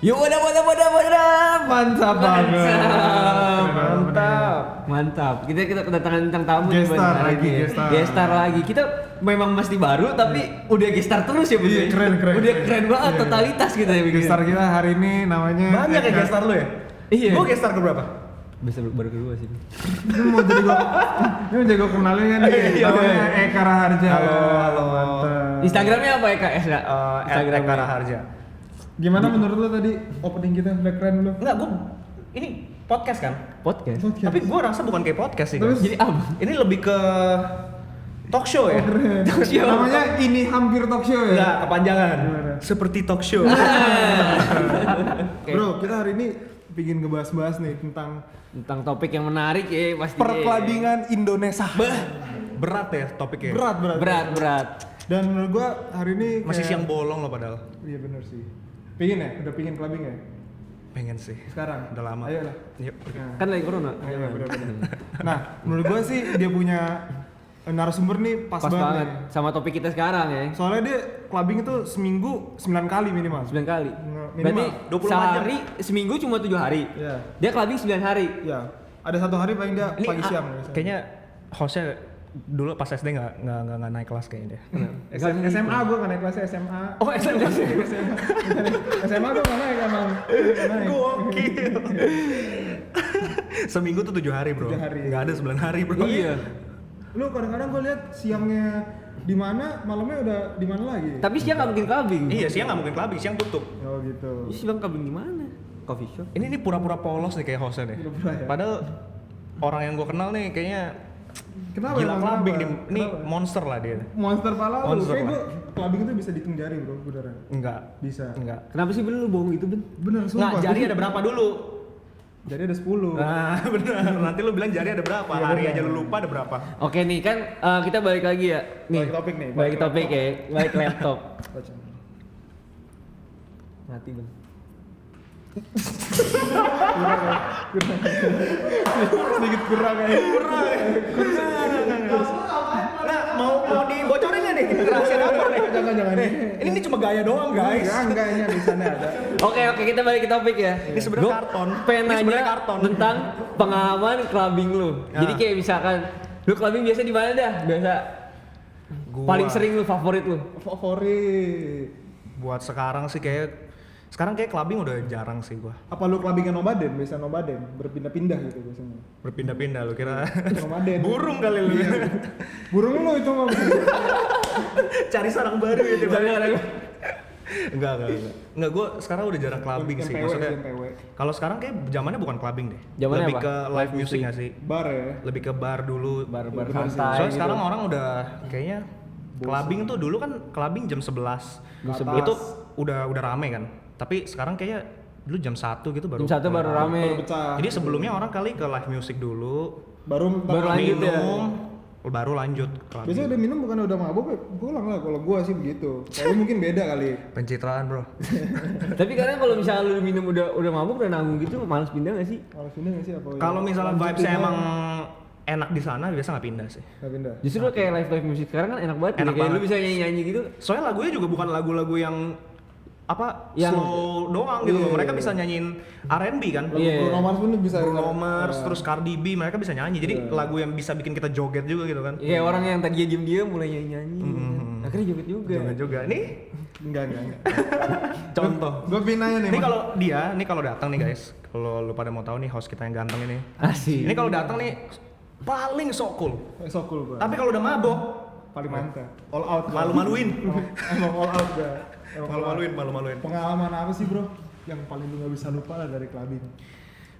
Yo, wadah. Mantap banget. Mantap. Kita kedatangan bintang tamu nih gestar lagi. Kita memang masih baru tapi udah gestar terus ya, Iya, keren. Udah keren banget, Iya. totalitas kita ya bikin. Gestar kita hari ini namanya Banyak ya gestar lu ya? Iya. Gua gestar ke berapa? Baru kedua sih. Ini mau jadi gua kenalin kan nih. Namanya Eka Raharja. Halo. Mantap. Instagramnya apa ya, Kak? Instagram Eka Raharja. Gimana menurut lo tadi opening kita? Udah keren belum? Enggak, gua ini podcast kan? Podcast. Tapi gua rasa bukan kayak podcast sih, Terus? guys. Jadi apa? Ini lebih ke talk show ya? Keren. Talk show. Namanya ini hampir talk show ya? Enggak, kepanjangan. Gimana? Seperti talk show. Bro, kita hari ini bikin ngebahas-bahas nih tentang topik yang menarik ya pasti. perkelabingan Indonesia. Berat ya topiknya. Berat. Dan menurut gua hari ini Masih kayak- siang bolong loh padahal. Iya bener sih. Pingin ya? Udah pingin clubbing ya? Pengen sih. Sekarang? Udah lama. Ayo lah. Yuk. Nah. Kan lagi corona. Iya bener. Nah, menurut gua sih dia punya narasumber nih pas banget. nih. Sama topik kita sekarang ya. Soalnya dia clubbing itu seminggu 9 kali minimal. 9 kali. Minimal. Berarti 24 jam. sehari seminggu cuma 7 hari. Iya. Dia clubbing 9 hari. Ya. Ada satu hari paling dia Ini pagi siang. misalnya. kayaknya hostnya dulu pas SD nggak naik kelas kayaknya dia. SMA gua nggak naik kelasnya SMA. Oh SMP sih. SMA gua nggak naik emang. Nggak naik. Gokil. Seminggu tuh 7 hari bro. 7 hari. Nggak ada 9 hari bro. Iya. Lu kadang-kadang gua lihat siangnya di mana, malamnya udah di mana lagi. Tapi siang nggak mungkin clubbing. Iya siang nggak mungkin clubbing, siang tutup. Oh gitu. Terus siang clubbing di mana? Coffee shop. Ini pura-pura polos nih kayak hostnya nih. Pura-pura ya? Padahal orang yang gue kenal nih kayaknya Kenapa? gila emang clubbing kenapa? nih. Ini Kenapa? monster lah dia. Monster pala lu. Monster Kayak lah. gua clubbing itu bisa dihitung jari, bro, beneran. Enggak. Bisa. Enggak. Kenapa sih Ben lu bohong gitu, Ben? Bener, sumpah. Nggak, jari ada berapa dulu? Jadi ada 10. Nah, bener. Nanti lu bilang jari ada berapa? Iya, Hari bener. aja lu lupa ada berapa? Oke nih kan kita balik lagi ya. Balik ke topik nih, Balik balik ke ke topik ya. Balik ke laptop. Baca. Mati, Ben. Sedikit kurang ya. Nah, mau dibocorin nggak nih? Rahasia apa nih? Jangan. Ini cuma gaya doang guys. Enggak, ini di sana ada. Oke, kita balik ke topik ya. Ini sebenarnya Gua karton. pengen Ini sebenarnya nanya karton. tentang pengalaman clubbing lu. Jadi kayak misalkan lu clubbing biasa di mana dah? Biasa paling sering lu favorit lu. Favorit. Buat sekarang sih sekarang kayak clubbing udah jarang sih gua. Apa lu clubbingan nomaden? Biasa nomaden, berpindah-pindah gitu biasanya. Berpindah-pindah lu kira. Nomaden. Burung kali lu. Burung lu itu mah. Cari sarang baru gitu. Jangan. Enggak. Enggak, gua sekarang udah jarang clubbing sih. MPW, Maksudnya MPW. kalau sekarang kayak zamannya bukan clubbing deh. Zamannya Lebih apa? ke live music nggak sih? Bar ya. Lebih ke bar dulu. Bar-bar Bener sih. santai. Soalnya gitu. sekarang orang udah kayaknya clubbing tuh dulu kan clubbing jam 11. Jam 11. Itu udah rame kan. Tapi sekarang kayaknya dulu jam 1 gitu baru. Jam 1 baru rame. Baru pecah. Jadi sebelumnya orang kali ke live music dulu, Baru lanjut ya. minum, baru lanjut clubbing. Biasanya udah minum bukan udah mabuk ya pulang lah, kalau gua sih begitu. Kalau mungkin beda kali. Pencitraan, Bro. Tapi kadang kalau misalnya lu minum udah mabuk udah nanggung gitu, males pindah gak sih? Kalau sini nggak sih apa? Kalau misalnya Lanjutin vibes-nya aja. emang enak di sana biasa nggak pindah sih. Nggak pindah. Justru kayak live musik sekarang kan enak banget. Enak kayak banget. lu bisa nyanyi gitu. Soalnya lagunya juga bukan lagu-lagu yang Yang- slow doang gitu. Iya. Mereka bisa nyanyiin R&B kan. Lagu Iya. Bruno Mars pun bisa. Bruno Mars, Nah. terus Cardi B, mereka bisa nyanyi. Jadi lagu yang bisa bikin kita joget juga gitu kan. Kayak orang yang tadinya diem-diem mulai nyanyi-nyanyi. Akhirnya joget juga. Joget juga. Nih Enggak. contoh. Gua pinanya nih. Ini kalau datang nih guys, kalau lu pada mau tahu nih host kita yang ganteng ini. Asik. Ini kalau datang nih paling sok cool. Sokul gua. Tapi kalau udah mabok, Paling mantap. All out. gua. malu-maluin. Emang all out gua. Emang all out. Malu-maluin. Pengalaman apa sih bro? Yang paling lu nggak bisa lupa lah dari clubbing.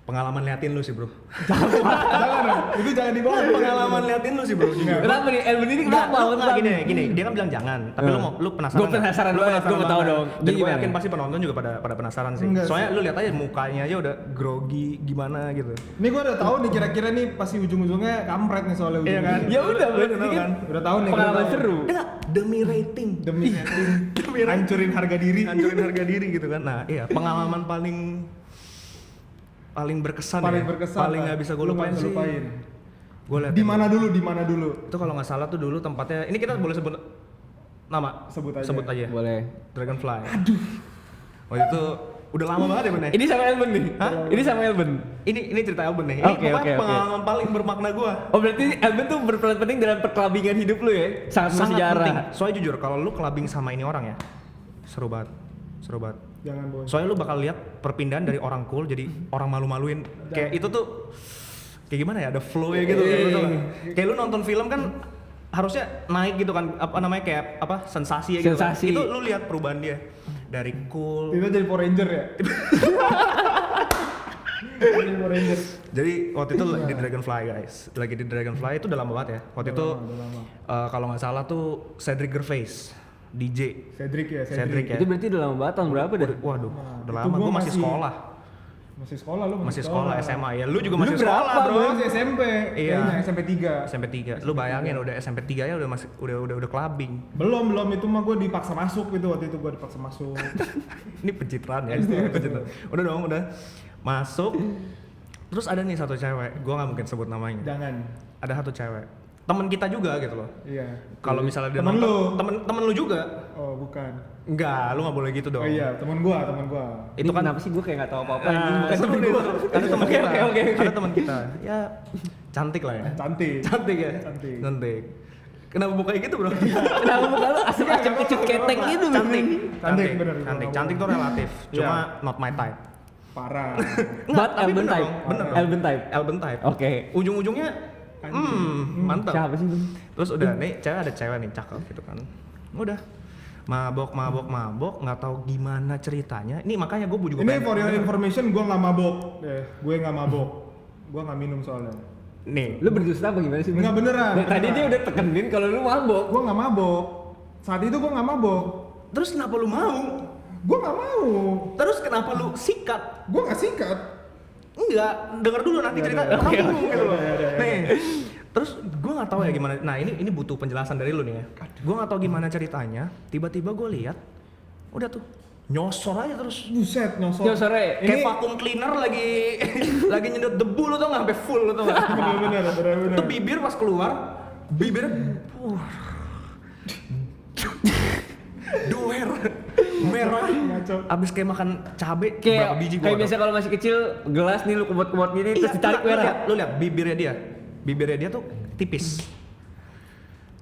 Pengalaman liatin lu sih, Bro. Jangan dong. Itu jangan dibawa. Pengalaman liatin lu sih, Bro. Kenapa nih? Elvin ini Enggak, kenapa? gini. Dia kan bilang jangan, tapi lu penasaran. Gua penasaran nggak? Lu banget, gua mau tahu banget. dong. Dan Jadi gue gimana? yakin pasti penonton juga pada penasaran sih. Enggak Soalnya sih. lu lihat aja mukanya aja udah grogi gimana gitu. Ini gua udah tahu nih kira-kira nih pasti ujung-ujungnya kampret nih soalnya. Iya kan? Ya udah, Lu berarti tahu kan Udah tahu nih. pengalaman udah tahu. seru. Enggak, demi rating. Demi Demi rating. hancurin harga diri. Hancurin harga diri gitu kan. Nah, iya, pengalaman paling berkesan Paling ya. berkesan. Paling lah. nggak bisa gue Lu lupain nggak bisa sih. lupain. Gue liat Di mana dulu? itu kalau nggak salah tuh dulu tempatnya. Ini kita boleh sebut nama. Sebut aja. Sebut aja. Boleh. Dragonfly. Aduh. Waktu itu Udah lama banget ya, Ben. Ini sama Elben nih. Hah? Ini sama Elben. Ini cerita Elben nih. Ini Oke, pokoknya oke, oke. pengalaman paling bermakna gua. Oh berarti Elben tuh berperan penting dalam perkelabingan hidup lu ya? Sangat bersejarah. penting. Soalnya jujur kalau lu kelabing sama ini orang ya, seru banget. Jangan bohong. Soalnya lu bakal lihat perpindahan dari orang cool jadi orang malu-maluin. Kayak itu tuh kayak gimana ya? Ada flow ya gitu. Lu tau nggak? Kayak lu nonton film kan harusnya naik gitu kan, apa namanya, kayak apa, sensasi ya gitu kan. Sensasi. Itu lu lihat perubahan dia dari cool. Itu jadi Power Ranger ya? Jadi Power Ranger. Jadi waktu itu di Dragonfly guys, lagi di Dragonfly itu udah lama banget ya. Waktu itu Udah lama. kalau nggak salah tuh Cedric Gervais, DJ. Cedric ya, Cedric ya. Itu berarti udah lama banget, tahun berapa dah? Waduh, udah itu lama. gua Gue masih masih- sekolah, Masih sekolah lu? masih sekolah SMA ya. Lu juga Lu masih berapa, sekolah bro. Gue masih SMP. Iya. Kayaknya SMP 3. SMP 3. Lu bayangin udah SMP 3 ya udah clubbing. Belum itu mah gue dipaksa masuk gitu, waktu itu gue dipaksa masuk. Ini pencitraan ya, istilahnya pencitraan. Udah dong, udah masuk. Terus ada nih satu cewek, gue nggak mungkin sebut namanya. Jangan. Ada satu cewek, temen kita juga gitu loh. Iya. Kalau misalnya dia Temen nonton, lu? temen lu juga. Oh bukan. Enggak, lu nggak boleh gitu dong. Oh iya, temen gua. Itu Itu kan kenapa sih gue kayak nggak tahu apa-apa? Nah, anjing, bukan seru temen nih, gua. seru. Ada teman kita. Oke. Ada teman kita. Ya cantik lah ya. Cantik. Cantik ya. Cantik. Kenapa buka gitu bro? Kenapa muka lu asap-asap kecut ketek gitu? Cantik. Cantik, bener. Cantik tuh relatif. Cuma not my type. Parah. But tapi Elben bener type. dong, bener dong. Elben type. Elben type. Oke. Ujung-ujungnya mantap. Siapa sih? Ben? Terus udah nih ada cewek nih cakep gitu kan. Udah mabok, nggak tahu gimana ceritanya. Ini makanya gue juga Ini for your information, gue nggak mabok. Gue nggak mabok. Gue nggak minum soalnya. nih. Lu berdusta apa gimana sih? Ben? Nggak beneran. Nah, tadi dia udah tekenin kalau lu mabok. Gue nggak mabok. Saat itu gue nggak mabok. Terus kenapa lu mau? Gue nggak mau. Terus kenapa lu sikat? Gue nggak sikat. Enggak, denger dulu nanti cerita. Oke, Kamu oke, gitu loh. oke. Nih. Terus gue nggak tahu ya gimana. Nah ini butuh penjelasan dari lu nih ya. Gue nggak tahu gimana ceritanya. Tiba-tiba gue lihat, udah tuh nyosor aja terus. Buset, nyosor. Yo sore. Kayak vacuum cleaner lagi lagi nyedot debu lu tau nggak, sampai full lu tau nggak? Bener. Itu bibir pas keluar, bibirnya doer merah, Ngaco. abis kayak makan cabe berapa Kayak biji gua kayak nggak biasa kalau masih kecil gelas nih lu kebot-kebot gini tahu. terus ditarik enggak, merah. lu lihat bibirnya dia tuh tipis,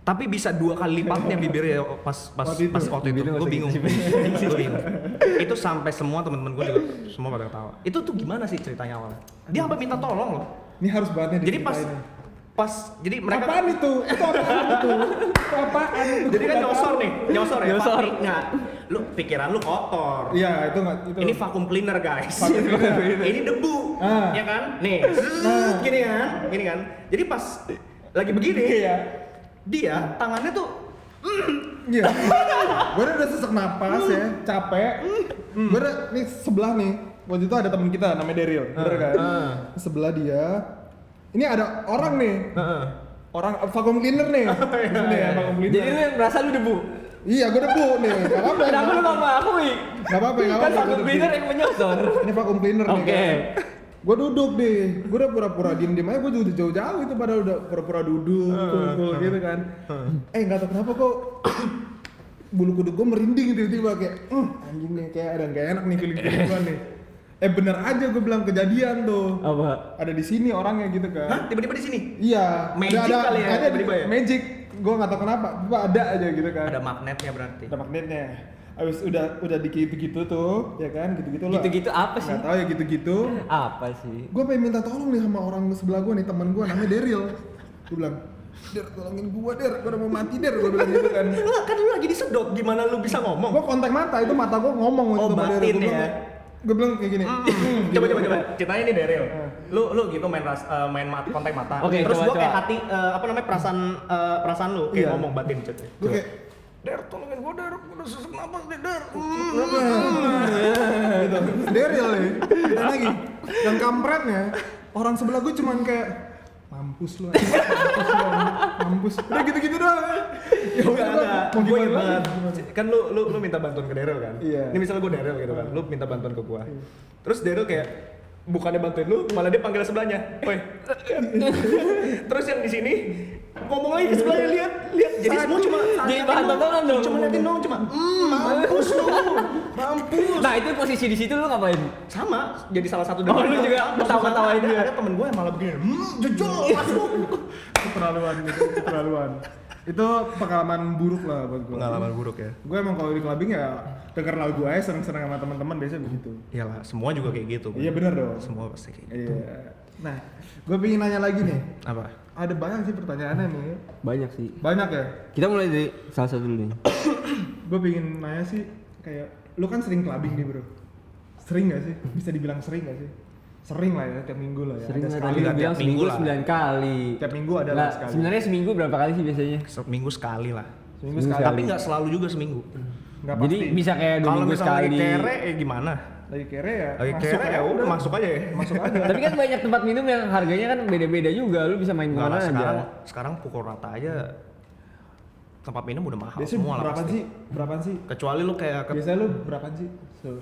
tapi bisa 2 kali lipatnya bibirnya pas Waktu itu. waktu itu Bibirnya gue masih bingung. kecil. Gua bingung. Itu sampai semua teman-teman gue juga semua pada ketawa. Itu tuh gimana sih ceritanya awalnya? Dia sampai minta tolong loh. Ini harus banget nih Jadi jadi mereka apaan itu? Itu apaan itu? Itu apaan itu? jadi kan nyosor ya. Nyosor. Nggak, lu pikiran lu kotor. Iya, itu nggak itu. Ini vacuum cleaner guys. Vacuum cleaner. Ini debu, Ah. ya kan? Nih, gini kan. Jadi pas lagi begini Iya. dia tangannya tuh Iya. Gue udah sesak napas ya, capek. Gue udah nih sebelah nih. Waktu itu ada temen kita namanya Daryl, bener kan? Sebelah dia. Ini ada orang nih. Orang vacuum cleaner nih. Ini ya, vacuum cleaner. Jadi lu yang merasa lu debu. Iya, gue debu nih. Gak apa-apa. Kenapa lu nggak mengakui? Gak apa-apa, gak Kan apa-apa. vacuum cleaner yang menyosor. Ini vacuum cleaner nih. Oke. Kan? Gue duduk deh. Gue udah pura-pura diem-diem aja. Gue udah jauh-jauh itu padahal udah pura-pura duduk, cool gitu kan. Gak tau kenapa kok bulu kuduk gue merinding tiba-tiba kayak anjing nih, kayak ada gak enak nih feeling gue nih. Bener aja gue bilang kejadian tuh. Apa? Ada di sini orangnya gitu kan. Hah? Tiba-tiba di sini. Iya. Magic kali ya, ada tiba-tiba ya? Magic. Gue nggak tahu kenapa. Tiba ada aja gitu kan. Ada magnetnya berarti. Ada magnetnya. Abis udah gitu-gitu tuh, ya kan, gitu-gitu lah. Gitu-gitu apa sih? Nggak tahu ya gitu-gitu. Apa sih? Gue pengen minta tolong nih sama orang sebelah gue nih, teman gue namanya Daryl. Gue bilang, Der, tolongin gue Der, gue udah mau mati Der, gue bilang gitu kan. Enggak, kan lu lagi disedot, gimana lu bisa ngomong? Gue kontak mata, itu mata gue ngomong Oh, sama Daryl. batin Gua bilang, ya. Gue bilang kayak gini. Coba. Ceritanya nih Daryl. Lu gitu kontak mata. Oke, Terus coba, gua kayak coba. hati apa namanya perasaan lu kayak Iya. ngomong batin ceritanya. Gue kayak, Der, tolongin gua Der, gua udah sesak napas nih Der. gitu. Daryl nih. Dan lagi, yang kampretnya, orang sebelah gue cuman kayak mampus lu, mampus. Udah gitu-gitu doang. Ya udah, mau Gue gimana banget. lagi? Kan lu minta bantuan ke Daryl kan? Iya. Ini misalnya gue Daryl gitu kan, lu minta bantuan ke gua. Terus Daryl kayak bukannya bantuin lu, malah dia panggil sebelahnya. Woi. Terus yang di sini ngomong lagi ke sebelahnya, lihat. Jadi semua cuma Jadi bahan tontonan dong. Cuma liatin dong, mampus lu. Mampus. Nah, itu posisi di situ lu ngapain? Sama, jadi salah satu Oh, lu juga ketawa-ketawain dia. Ada temen gue yang malah begini, jujur masuk. Keterlaluan gitu, keterlaluan. Itu pengalaman buruk lah buat gue. Pengalaman buruk ya. Gue emang kalau di clubbing ya denger lagu aja seneng-seneng sama teman-teman biasanya begitu. Iyalah, semua juga kayak gitu. Iya benar dong. Semua pasti kayak gitu. Iya. Nah, gue pengen nanya lagi nih. Apa? Ada banyak sih pertanyaannya nih. Banyak sih. Banyak ya. Kita mulai dari salah satu dulu nih. Gue pengen nanya sih kayak lu kan sering clubbing nih bro. Sering gak sih? Bisa dibilang sering gak sih? Sering lah ya, tiap minggu lah ya. Sering Ada lah, sekali tadi lah. lu bilang tiap seminggu minggu lah. 9 kali. Tiap minggu ada lah Lah, sekali. sebenarnya seminggu berapa kali sih biasanya? Seminggu sekali lah. Seminggu Seminggu sekali. Tapi nggak selalu juga seminggu. Nggak Jadi pasti. bisa kayak 2 Kalau minggu misalnya sekali. lagi kere, gimana? Lagi kere ya. Lagi masuk kere ya udah masuk aja ya. Masuk aja. Tapi kan banyak tempat minum yang harganya kan beda-beda juga. Lu bisa main Nggak kemana lah, aja. sekarang pukul rata aja tempat minum udah mahal Biasanya semua lah berapaan pasti. sih? Berapaan sih? Kecuali lu kayak Biasanya lu berapaan sih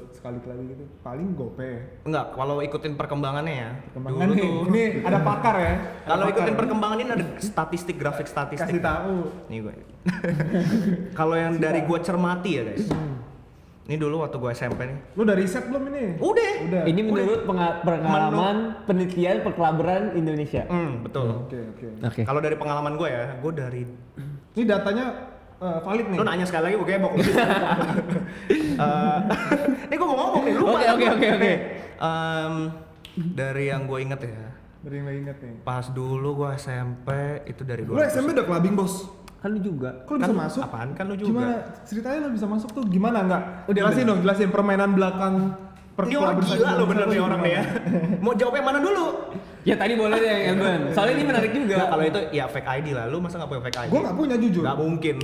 sekali clubbing gitu? Paling gope. enggak, kalau ikutin perkembangannya ya. Perkembangan Dulu nih. tuh Ini ada pakar ya. kalau Ada ikutin pakar. perkembangan ini ada statistik, grafik statistik. Kasih tahu. Nih gue. Kalau yang dari gue cermati ya guys. Ini dulu waktu gue SMP nih. Lu udah riset belum ini? Udah. Udah. Ini menurut pengalaman penelitian perkelabaran Indonesia. Betul. Oke, oke. Oke. Kalau dari pengalaman gue ya, gue dari Ini datanya valid nih. lu nanya sekali lagi gue gebok. Ini gue mau ngomong nih, lupa. Oke. Dari yang gue inget ya, Dari yang lain inget nih. pas dulu gue SMP itu dari Lu SMP udah clubbing bos? Kan lu juga. Kok lu bisa masuk? Apaan kan lu juga? Gimana? Ceritanya lu bisa masuk tuh gimana enggak? Udah, Jelasin dong, jelasin permainan belakang. Ini orang gila lo bener nih orang nih ya. Mau jawab yang mana dulu? Ya tadi boleh deh yang Elban. Soalnya ini menarik juga. Nah, kalau itu ya fake ID lah. Lu masa nggak punya fake ID? Gue nggak punya jujur. Nggak mungkin.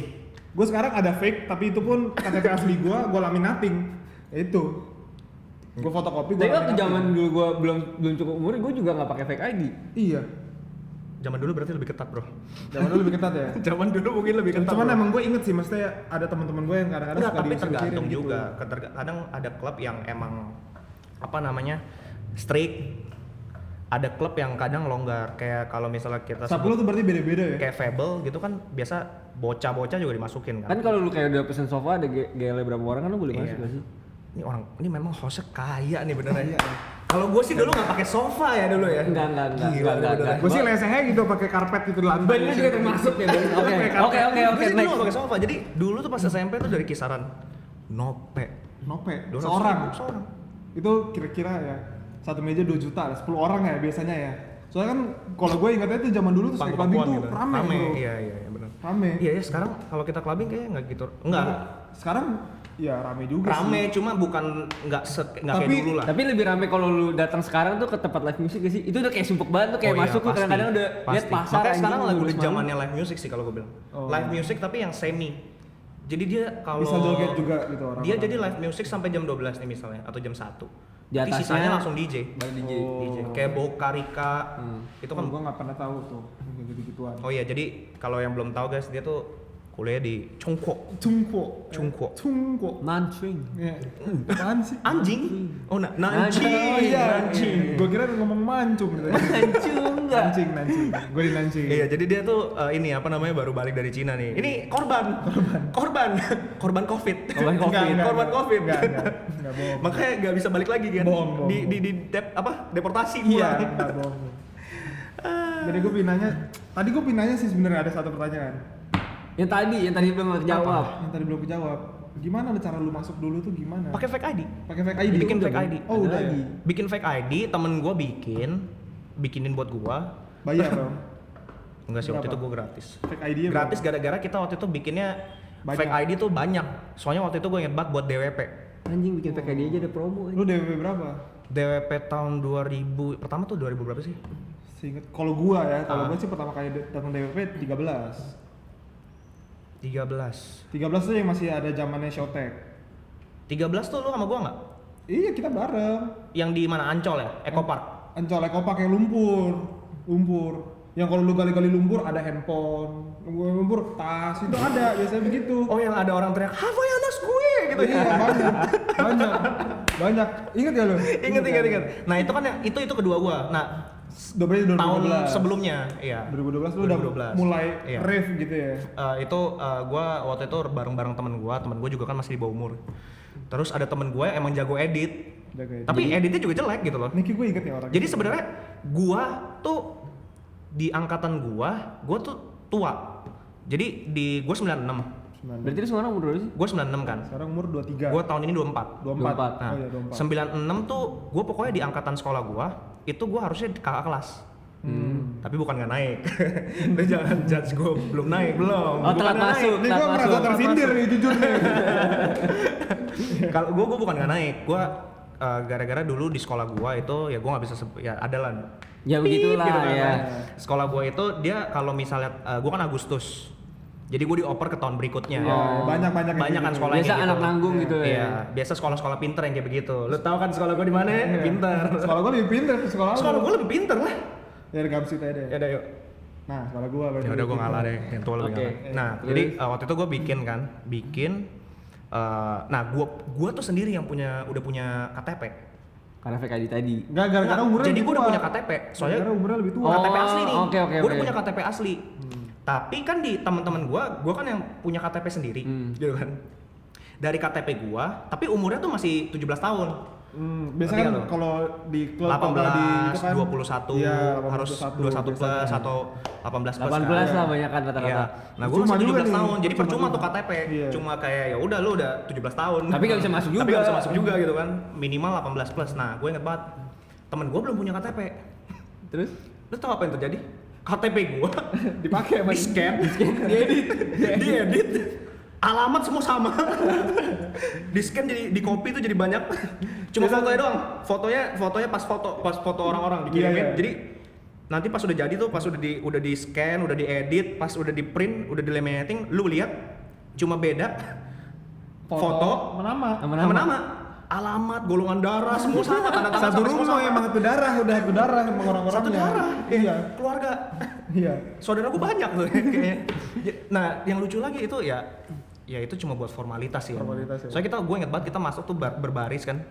Gue sekarang ada fake, tapi itu pun KTP asli gue laminating. Ya itu. Gue fotokopi, gue Tapi waktu zaman dulu gua belum cukup umur, gua juga nggak pakai fake ID. Iya. Zaman dulu berarti lebih ketat bro. Zaman dulu lebih ketat ya. Zaman dulu mungkin lebih ketat. Cuman bro. emang gue inget sih, maksudnya ada teman-teman gue yang kadang-kadang Enggak, suka tapi disuruh tergantung kirim juga. gitu. Kadang ada klub yang emang apa namanya strict. Ada klub yang kadang longgar. Kayak kalau misalnya kita Sapu lu tuh berarti beda-beda ya? kayak Fable gitu kan biasa bocah-bocah juga dimasukin kan. Kan kalau lu kayak udah pesen sofa ada GL berapa orang kan lu boleh masuk Iya. gak sih? Ini memang hostnya kaya nih beneran. Iya, ya. Kalau gue sih dulu nggak pakai sofa ya dulu ya. Enggak. Gila, bener-bener. Gue sih lesehnya gitu pakai karpet gitu di lantai. Bandnya juga termasuk ya. Ben. Oke. Gue sih dulu Next. nggak pakai sofa. Jadi dulu tuh pas SMP tuh dari kisaran nope. Nope, 200.000 seorang. seorang. Itu kira-kira ya satu meja 2 juta, 10 orang ya biasanya ya. Soalnya kan kalau gue ingatnya tuh zaman dulu tuh sekali clubbing tuh gitu. rame bro. Iya benar. Rame. Iya ya sekarang kalau kita clubbing kayaknya nggak gitu. Enggak. Sekarang ya rame juga Rame sih. cuma bukan nggak kayak Tapi- dulu lah. Tapi lebih rame kalau lu datang sekarang tuh ke tempat live music gak sih? Itu udah kayak sumpek banget tuh kayak Oh iya, masuk tuh pasti, kadang-kadang udah lihat pasti. pasar. Makanya sekarang anjing, lagi lulus udah malam. zamannya live music sih kalau gue bilang. Oh. Live music tapi yang semi. Jadi dia kalau Bisa joget juga gitu orang. Dia jadi live music sampai jam 12 nih misalnya atau jam 1. Di Nanti atasnya sisanya langsung DJ. Balik DJ. Oh. DJ. Kayak Boca Rika. Itu kan gue nggak pernah tahu tuh gitu-gituan. oh iya jadi kalau yang belum tahu guys dia tuh kuliah di Chungkwok. Cungko. Chungkwok. Mancing. Ya. Apaan sih? Anjing. Oh Nanjing. Oh iya, Nanjing. gue kira ngomong mancung gitu. Mancung enggak? Nancing. Gue di nancing. Iya, jadi dia tuh ini apa namanya baru balik dari Cina nih. Ini korban Covid. Korban Covid. Korban Covid. Enggak bohong. Makanya nggak bisa balik lagi kan? Bohong. Di deportasi Iya, pulang. enggak bohong. Jadi gue pinanya, tadi gue pinanya sih sebenarnya ada satu pertanyaan. Yang tadi belum terjawab. Yang tadi belum kejawab. Gimana cara lu masuk dulu tuh gimana? Pakai fake ID. Pakai fake ID. Bikin Udah, fake Bang? ID. Oh, Ada udah lagi. ya. Bikin fake ID, temen gue bikinin buat gue. Bayar dong. Enggak sih waktu Berapa? itu gue gratis. Fake ID -nya Gratis gara-gara kita waktu itu bikinnya Banyak. fake ID tuh banyak. Soalnya waktu itu gue inget banget buat DWP. Anjing bikin fake ID aja ada promo. Lu DWP berapa? DWP tahun 2000 pertama tuh 2000 berapa sih? Seinget kalau gua ya, kalau Ah. gua sih pertama kali datang DWP 13. 13. 13 tuh yang masih ada zamannya Showtek. 13 tuh lu sama gua nggak? Iya, kita bareng. Yang di mana Ancol ya? Eco Park. Ancol Eco Park yang lumpur. Yang kalau lu gali-gali lumpur ada handphone, lumpur tas itu ada biasanya begitu. Oh yang ada orang teriak, Havoy anak gue gitu ya. Iya, banyak. Ingat ya lu? Ingat. Nah itu kan yang itu kedua gua. Nah 2012. tahun sebelumnya, iya. 2012 lu udah 2012. mulai Iya. rave gitu ya. Gua waktu itu bareng-bareng temen gua juga kan masih di bawah umur. Terus ada temen gua yang emang jago edit. Tapi editnya juga jelek gitu loh. Niki gue inget nih orang. Jadi sebenarnya gua tuh di angkatan gua tuh tua. Jadi gua 96. Berarti lu sekarang umur berapa sih? Gua 96 kan. Sekarang umur 23. Gua tahun ini 24. 24. Nah, Oh iya 24. 96 tuh gua pokoknya di angkatan sekolah gua itu gua harusnya kakak kelas. Tapi bukan nggak naik. Lu jangan judge gua belum naik, belum. Oh, telat Bukan nggak masuk. Ini gue merasa tersindir nih jujur nih. Kalau gua bukan nggak naik, gua gara-gara dulu di sekolah gua itu ya gua nggak bisa ya adalah Ya begitulah gitu kan. ya. Sekolah gua itu dia kalau misalnya gua kan Agustus. Jadi gue dioper ke tahun berikutnya. Oh. Banyak Banyak kan gitu. sekolahnya Biasa gitu. anak nanggung gitu ya. Iya, biasa sekolah-sekolah pinter yang kayak begitu. Lu tahu kan sekolah gua di mana? Pinter. Sekolah gue lebih pinter sekolah lu. Sekolah gua lebih pinter lah. Ya gamsit aja deh. Ya udah yuk. Nah, sekolah gue berarti. Ya udah gua lebih ngalah pinter. deh, yang tua lebih Oke. ngalah. Nah, jadi waktu itu gua bikin nah gua tuh sendiri yang udah punya KTP. Karena VKD tadi. Enggak gara-gara Nah, umurnya jadi lebih gua udah tua. punya KTP. Soalnya Gara-gara umurnya lebih tua. Oh, KTP asli nih. oke. Gua udah punya KTP asli. Tapi kan di teman-teman gua kan yang punya KTP sendiri, gitu kan. Dari KTP gua, tapi umurnya tuh masih 17 tahun. Biasanya Ngerti kan nggak lu? kalau di klub 18, itu kan 21, iya, harus 21 plus biasanya. atau 18 plus 18 kan. lah banyak kan Iya. rata-rata. Nah, gua Cuma masih juga 17 nih, tahun, jadi cuma percuma juga. tuh KTP. Iya. Cuma kayak ya udah lu udah 17 tahun. Tapi nggak bisa masuk Tapi juga. nggak bisa masuk juga gitu kan. Minimal 18 plus. Nah, gue inget banget. Temen gue belum punya KTP. Terus Lu tau apa yang terjadi? KTP gue dipakai sama di scan, diedit, alamat semua sama. Di scan jadi di copy itu jadi banyak. Cuma fotonya doang. Fotonya pas foto orang-orang dikirimin. Iya. Jadi nanti pas udah jadi tuh, pas udah di scan, udah diedit, pas udah di print, udah di laminating, lu lihat cuma beda foto nama. nama sama nama, alamat, golongan darah, semua sama, tanda tangan Satu sama, semua rumah sama. emang satu darah, udah satu darah emang orang-orangnya. Satu darah, Iya. keluarga. Iya. Saudara gue banyak tuh kayaknya. Nah, yang lucu lagi itu ya itu cuma buat formalitas ya. Formalitas ya. Soalnya gue inget banget kita masuk tuh berbaris kan.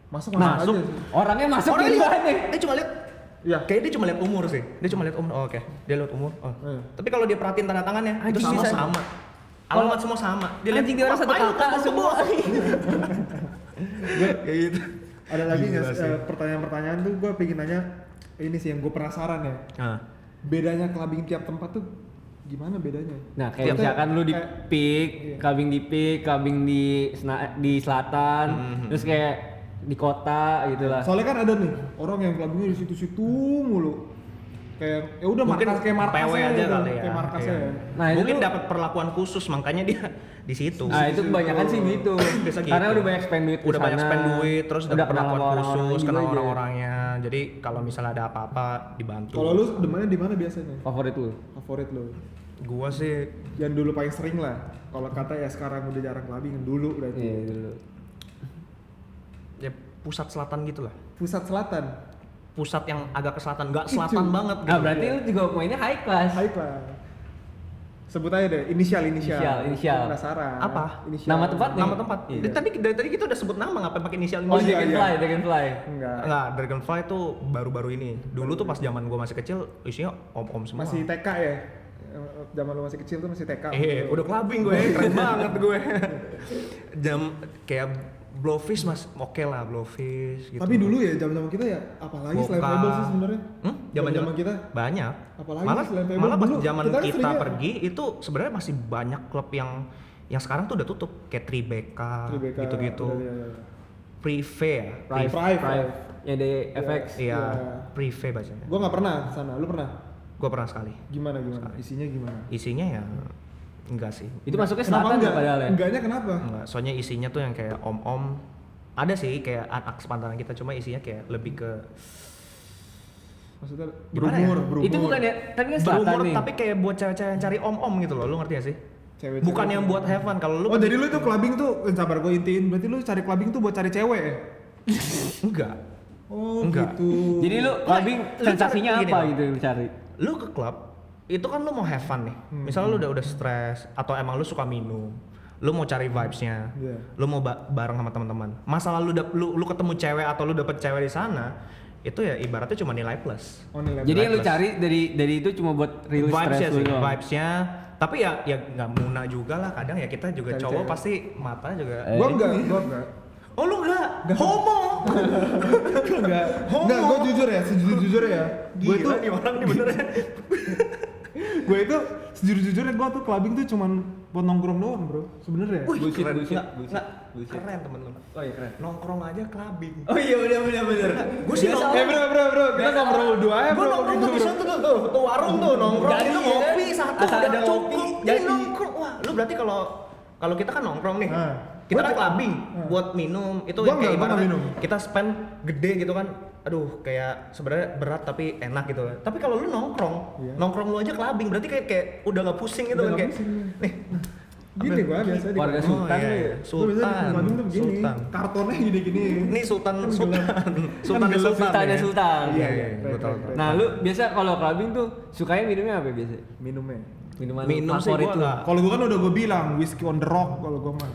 Masuk masuk. aja sih. Orangnya masuk Orangnya duluan lihat, nih. dia cuma lihat. Iya. Kayak dia cuma lihat umur sih. Dia cuma lihat umur. Oh, oke. Dia lihat umur. Oh. Iya. Tapi kalau dia perhatiin tanda tangannya, itu Anjing, sama bisa. sama. Alamat semua sama. Anjing, dia orang satu "Ngapain lu kakak ketemu semua." Kayak gitu. Ada lagi nggak Gila sih. pertanyaan-pertanyaan tuh gue pengen nanya ini sih yang gue penasaran ya. Nah, Bedanya clubbing tiap tempat tuh gimana bedanya? Nah, kayak Kita misalkan lu di kayak- Peak, Iya. clubbing di selatan, terus kayak di kota gitu lah. Soalnya kan ada nih orang yang clubbingnya di situ-situ mulu. Kayak ya udah mungkin markas kayak markas PW aja kali ya. Kayak markasnya Iya. ya. Nah, itu mungkin tuh- dapat perlakuan khusus, makanya dia di situ. Nah, itu kebanyakan sih gitu. Biasa gitu. Karena udah banyak spend duit di Udah banyak sana. spend duit, terus udah dapat kenal perlakuan sama orang-orang khusus, juga kenal aja. orang-orangnya. Jadi kalau misalnya ada apa-apa dibantu. Kalau lu demennya di mana biasanya? Favorit lu? Favorit lu? Gua sih Yang dulu paling sering lah. Kalau kata ya sekarang udah jarang clubbing, yang dulu berarti. Iya, dulu. ya pusat selatan gitu lah. Pusat Selatan. Pusat yang agak ke selatan, nggak selatan Itu. banget gitu. Nah, berarti lu juga mainnya high class. High class. Sebut aja deh, inisial. Inisial. Gua penasaran. Apa? Inisial. Nama tempatnya? Nama tempat. Iya. Dari tadi kita udah sebut nama, ngapain pakai inisial Oh, inisial? Dragonfly, Dragonfly. Enggak. Enggak, Dragonfly tuh baru-baru ini. Dulu tuh pas zaman gua masih kecil, isinya om-om semua. Masih TK ya? Zaman lu masih kecil tuh masih TK. Udah clubbing gue, keren banget gue. Kayak Blowfish mas, oke lah Blowfish gitu. Tapi dulu ya zaman-zaman kita ya apalagi selain Boka. Fable sih sebenarnya. Zaman-zaman kita Banyak. Apalagi malah selain Fable malah pas dulu, zaman kita kan kita seringnya- pergi itu sebenarnya masih banyak klub yang sekarang tuh udah tutup kayak Tribeca, Tribeca, gitu-gitu. iya. Prive ya. Prive. Yang di FX. Iya, Iya. Prive bacanya. Gua nggak pernah sana, lu pernah? Gua pernah sekali. Gimana? Isinya gimana? Isinya ya enggak sih. Itu masuknya Kenapa selatan enggak? ya padahal ya? Enggaknya kenapa? Enggak, soalnya isinya tuh yang kayak om-om. Ada sih kayak anak sepantaran kita, cuma isinya kayak lebih ke Maksudnya Gimana berumur. Itu bukan ya, kan ini selatan berumur nih. tapi kayak buat cewek-cewek yang cari om-om gitu loh, lu ngerti gak sih? Cewek-cewek Bukan yang buat have fun. Kalau lu Oh, jadi lu itu clubbing tuh, sabar gue intiin, berarti lu cari clubbing tuh buat cari cewek ya? enggak. Oh, Enggak. gitu. Jadi lu clubbing lu sensasinya cari- gini apa loh. gitu yang lu cari? lu ke klub itu kan lu mau have fun nih. Misalnya lu udah stres atau emang lu suka minum, lu mau cari vibes-nya, lu mau bareng sama teman-teman. Masalah lu ketemu cewek atau lu dapet cewek di sana, itu ya ibaratnya cuma nilai plus. Jadi yang lu cari dari itu cuma buat release Vibes-nya stress sih, lu doang. vibes-nya. Tapi ya nggak muna juga lah, kadang ya kita juga Cari cowok cewek. pasti mata juga. Gua enggak. Oh lu enggak? Homo. Enggak, gue jujur ya, sejujur ya. Gue itu, Gila nih orang nih bener ya. gue itu sejujurnya gue tuh clubbing tuh cuman buat nongkrong doang bro, sebenarnya. Wih, Bullshit, keren. bullshit, Nggak, bullshit, nggak. bullshit. Keren temen lu. Oh iya keren. Nongkrong aja clubbing. Oh iya bener. Gue sih Biasa nongkrong. Bro, kita nongkrong berdua ya Gue bro. nongkrong tuh bisa tuh warung tuh nongkrong. Jadi, Itu ya ngopi kan? satu Asal udah ada cukup. ngopi, Jadi jadi. nongkrong. Wah, lu berarti kalau kita kan nongkrong nih. Kita kan clubbing buat minum. Itu Gua kayak nggak ibaratnya minum. kita spend gede gitu kan. Aduh, kayak sebenarnya berat tapi enak gitu. Tapi kalau lu nongkrong lu aja clubbing, berarti kayak udah nggak pusing gitu Udah kan nggak kayak. pusing. Nih, Gini gua biasa di Warga clubbing. Sultan iya, lu iya. ya? Gua biasa di clubbing tuh begini, Sultan. kartonnya gini-gini. Ini Sultan. gelap. Sultan gelap. Sultannya ya. Sultan. Iya, iya, keren, gua tahu. keren. Nah lu biasa kalau clubbing tuh sukanya minumnya apa biasa? Minumnya. Minuman Minum sih favorit gua lu? nggak. Kalau gua kan udah gua bilang whiskey on the rock kalau gua mah.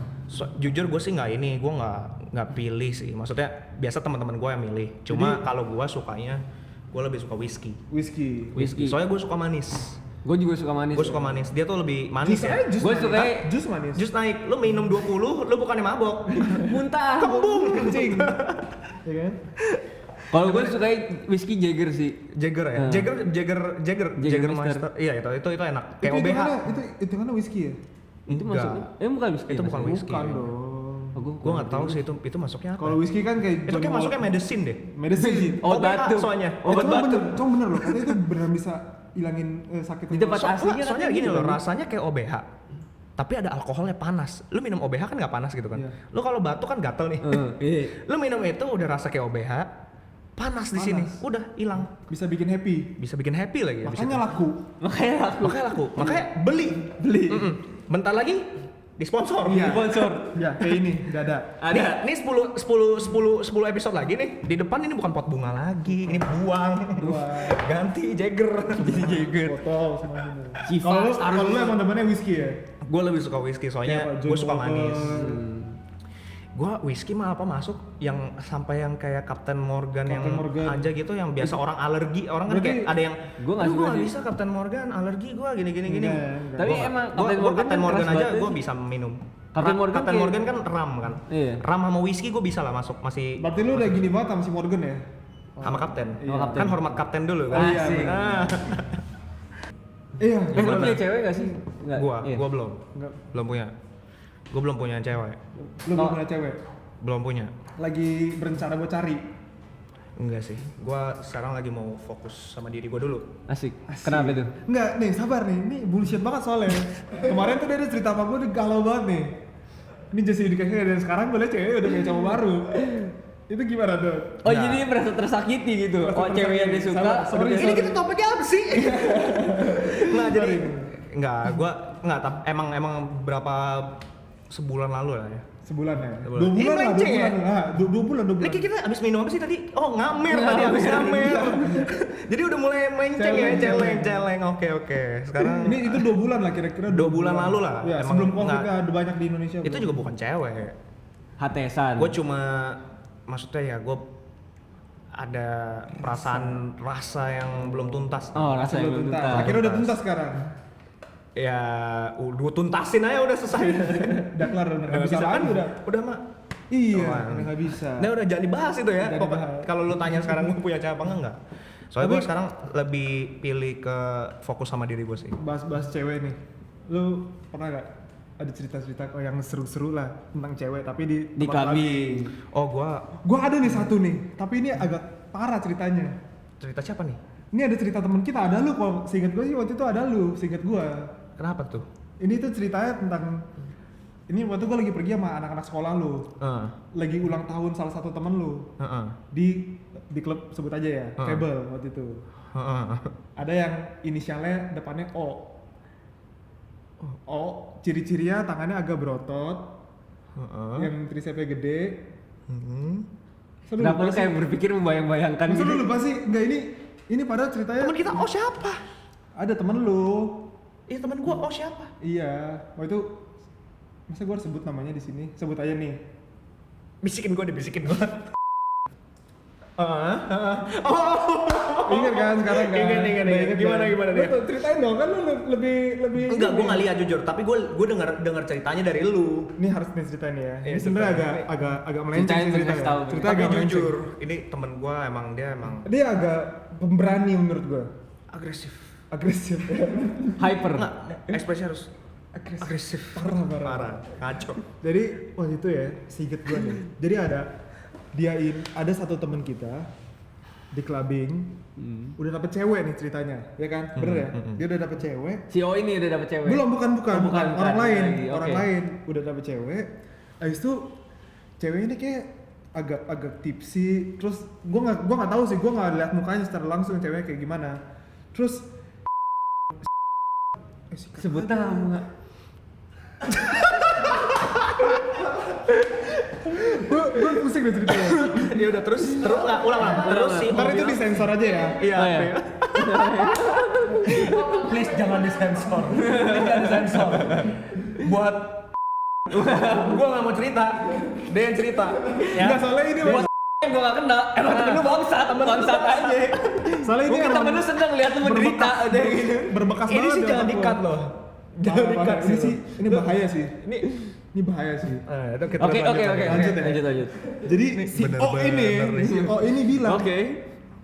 Jujur gue sih gue nggak pilih sih. Maksudnya biasa teman-teman gue yang milih. Cuma kalau gue sukanya gue lebih suka whisky. Whisky. Whisky. Soalnya gue suka manis. Gue juga suka manis. Gue suka manis. Dia tuh lebih manis Jus ya. aja, jus Gua manis. suka Jus manis. Jus naik. Lu minum 20, lu bukannya mabok. muntah. Kembung kencing. Ya kan? Kalau gue suka whisky Jagger sih. Jagger ya. Jagger Jägermeister. Master. Iya itu enak. Kayak Itu OBH. mana? Itu mana whisky ya? Itu Enggak. masuknya? Bukan whisky. Itu bukan masuknya. whisky. Bukan dong. Oh, Gue nggak tahu sih itu masuknya apa. Kalau whisky kan kayak Itu kayak masuknya medicine deh. medicine. Obat OBH batuk. soalnya. Obat cuma batuk. bener loh, katanya itu beneran bisa ilangin sakit. Di tempat aslinya Soalnya katanya gini gitu loh, kan. rasanya kayak OBH. Tapi ada alkoholnya panas. Lu minum OBH kan nggak panas gitu kan. Iya. Lu kalau batuk kan gatel nih. Iya. Lu minum itu udah rasa kayak OBH, panas di sini. Panas. Udah hilang. Bisa bikin happy. Bisa bikin happy lagi habis Makanya itu. laku. Makanya aku. Makanya laku. Makanya beli. Mm-mm. Bentar lagi disponsor. Sponsor. Ya, kayak ini, udah ada. Ada. Nih 10 episode lagi nih. Di depan ini bukan pot bunga lagi, ini buang. Ganti Jagger. Jadi Jagger. Foto semua ini. Chivas, Kalau lu emang demennya whisky ya? Gue lebih suka whisky soalnya Kayak John gue suka Walker. manis. Gue whisky mah apa masuk yang sampai yang kayak Captain Morgan yang Captain Morgan. aja gitu yang biasa orang alergi, orang kan Berarti kayak ada yang gua nggak suka sih. bisa Captain Morgan alergi gue gini. Enggak. Tapi emang Captain Morgan Captain kan Morgan keras aja banget gue sih. bisa minum. Captain Morgan Captain kayak- Morgan kan ram kan. Iya. Ram sama whisky gue bisa lah masuk masih Berarti lu udah gini banget sama si Morgan ya? sama kapten. Sama kapten. Kan hormat kapten dulu kan. Oh, iya, Asik. benar. Ah. Iya. Lu punya cewek gak sih? Nggak. Iya. Gua belum. Enggak. Belum punya. Gue belum punya cewek. Lu belum punya cewek? Belum punya. Lagi berencana buat cari? Enggak sih. Gua sekarang lagi mau fokus sama diri gua dulu. Asik. Kenapa itu? Enggak, nih sabar nih, ini bullshit banget soalnya. Kemarin tuh dia ada cerita sama gue, dia galau banget nih. Ini Jesse dikasih dan sekarang gue liat ceweknya udah punya cowok baru. Itu gimana tuh? Oh jadi dia merasa tersakiti gitu. Merasa Oh cewek yang dia tersakiti. suka. Sorry, udah- sorry. kita topiknya apa sih? Nah, jadi gua emang berapa sebulan lalu lah ya. Sebulan ya? Sebulan. 2 bulan Ini lah, 2 melenceng ya? bulan lah. 2 bulan. Lagi kita abis minum apa sih tadi? Oh ngamer tadi abis ngamer. Jadi udah mulai melenceng ya, celeng. Oke. Sekarang Ini itu 2 bulan lah kira-kira. 2 bulan lalu lah. Ya, Emang sebelum covid nggak- ada banyak di Indonesia. itu bro. juga bukan cewek. Hatesan. Gue cuma maksudnya ya gue ada perasaan rasa yang belum tuntas. Oh rasa yang belum tuntas. Akhirnya udah tuntas sekarang. Ya udah tuntasin aja udah selesai. Udah kelar, udah nggak bisa kan lagi udah. udah mah. Iya, Oh, udah nggak bisa. Nah udah jangan dibahas itu ya. Jangan Pokok- dibahas. Kalau lu tanya sekarang gue punya cewek apa enggak? Soalnya gue sekarang lebih pilih ke fokus sama diri gue sih. Bahas cewek nih. Lu pernah gak ada cerita-cerita yang seru-seru lah tentang cewek tapi di Di tempat clubbing. Oh Gua ada nih satu nih, tapi ini agak parah ceritanya. cerita siapa nih? Ini ada cerita temen kita, ada lu kalau seinget gue sih waktu itu ada lu, seinget gua. Kenapa tuh? Ini tuh ceritanya tentang ini waktu gua lagi pergi sama anak-anak sekolah lu. Lagi ulang tahun salah satu temen lu. Di klub sebut aja ya, Fable waktu itu. Ada yang inisialnya depannya O. O, ciri-cirinya tangannya agak berotot, yang tricepsnya gede. Masa lu Kenapa lupa lu kayak berpikir membayang-bayangkan Masa gitu? lu lupa sih? Enggak, ini padahal ceritanya Temen kita oh siapa? Ada temen lu. Iya teman gua. Oh siapa? Iya. Waktu itu masa gua harus sebut namanya di sini? Sebut aja nih. Bisikin gua. Ingat kan sekarang kan? Ingat. Gimana Lu dia? tuh ceritain dong kan lu lebih Enggak, gua nggak lihat jujur, tapi gua dengar ceritanya dari lu. Ini harus nih ceritain ya. Iya, Ini sebenarnya ceritain. agak melenceng Ceritain, sih ceritanya. kasih tahu. Cerita Tapi agak melenceng. jujur, ini temen gua emang Dia agak pemberani menurut gua. agresif. Agresif. Hyper. Enggak, ekspresi harus agresif. Parah. Kacau. Jadi waktu itu ya, seinget gua nih. Jadi ada satu teman kita di clubbing, udah dapet cewek nih ceritanya, ya kan? Bener ya? Dia udah dapet cewek. Si O ini udah dapet cewek. Belum, bukan. bukan. Orang lain, Lagi, orang oke. lain udah dapet cewek. Habis itu cewek ini kayak agak tipsy. Terus gua nggak tahu sih, gua nggak lihat mukanya secara langsung ceweknya kayak gimana. Terus Sebut nama nggak? gue pusing deh ceritanya. Ya udah terus nggak ulang. Terus sih. Ntar itu disensor aja ya. Iya. Oh, iya. Please jangan disensor. Buat gua nggak mau cerita. Dia yang cerita. Ya. Enggak, soalnya ini Buat yang gue gak kenal, emang temen lu bangsat aja. soalnya ini Mungkin emang temen lu seneng lihat lu menderita udah gitu. berbekas Ini banget sih di jangan otak di-cut gua. loh. Jangan di-cut ini sih. Ini bahaya sih. Ini bahaya sih. Itu kita Oke, lanjut ya. lanjut. Jadi si O ini bilang, Oke.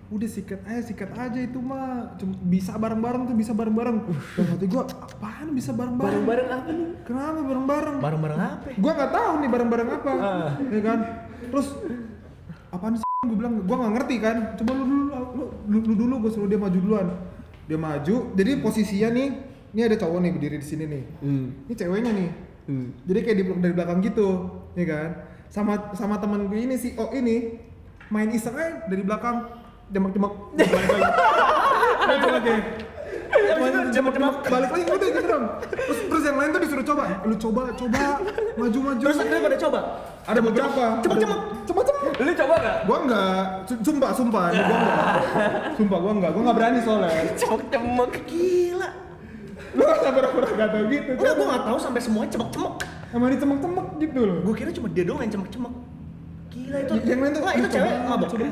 udah sikat aja itu mah. Cuma bisa bareng-bareng tuh, bisa bareng-bareng. Dan hati gua, apaan bisa bareng-bareng? Bareng-bareng apa nih? Kenapa bareng-bareng? Bareng-bareng apa? Gua nggak tahu nih bareng-bareng apa. Ya kan? Terus apaan sih? Gue bilang, gua nggak ngerti kan. Coba lu dulu, gua suruh dia maju duluan. Dia maju. Jadi posisinya nih, ini ada cowok nih berdiri di sini nih. Ini ceweknya nih. Jadi kayak dari belakang gitu, ya kan? Sama teman gue ini si O ini main iseng aja dari belakang, jemak-jemak balik lagi. Jemak-jemak balik lagi udah gitu dong. Terus yang lain tuh disuruh coba, lu coba maju. Terus akhirnya pada coba. Ada beberapa. Cemak-cemak. Lu coba gak? Gua enggak, sumpah, gua enggak berani soalnya. Cemek-cemek. Gila. Lu gak pura-pura gak tau gitu. Enggak, gua nggak tahu sampai semuanya cemek-cemek. Emang dicemek-cemek gitu loh. Gua kira cuma dia doang yang cemek-cemek. Gila itu. Yang lain tuh Nggak, itu lu cewek coba, mabok. coba.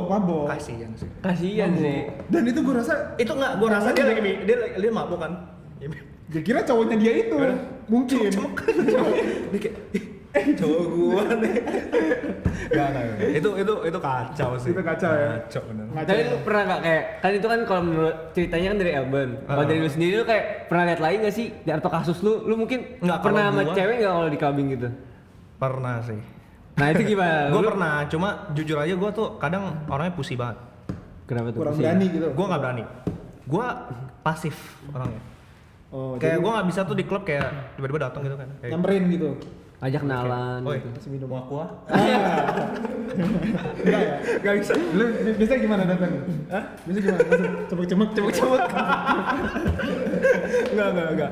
Mabok. Kasihan sih. Kasian sih. Dan itu gua rasa Itu enggak, gua rasa dia mabuk kan. dia kira cowoknya dia itu. Mungkin. Cemek. Dia kayak cowok gua nih. Enggak. Itu kacau sih. Itu kacau ya? Kacau bener. Tapi lu pernah gak kayak, kan itu kan kalau menurut ceritanya kan dari Elben. Kalau dari lu sendiri lu kayak pernah lihat lain gak sih? Atau kasus lu mungkin Nggak, pernah kalau sama gua- cewek gak kalau di clubbing gitu? Pernah sih. Nah itu gimana? Gue Lu- pernah, cuma jujur aja gue tuh kadang orangnya pussy banget. Kenapa tuh? Kurang Pusing? berani gitu. Gue nggak berani. Gue pasif orangnya. Oh, Kayak gue nggak bisa tuh di klub kayak tiba-tiba datang gitu kan. Kayak, nyamperin gitu. Ajak kenalan Oi, gitu. kasih minum aqua. Enggak ya? Gak bisa. Lu biasa gimana datang? Hah? Biasa gimana? Langsung cemek-cemek. Enggak.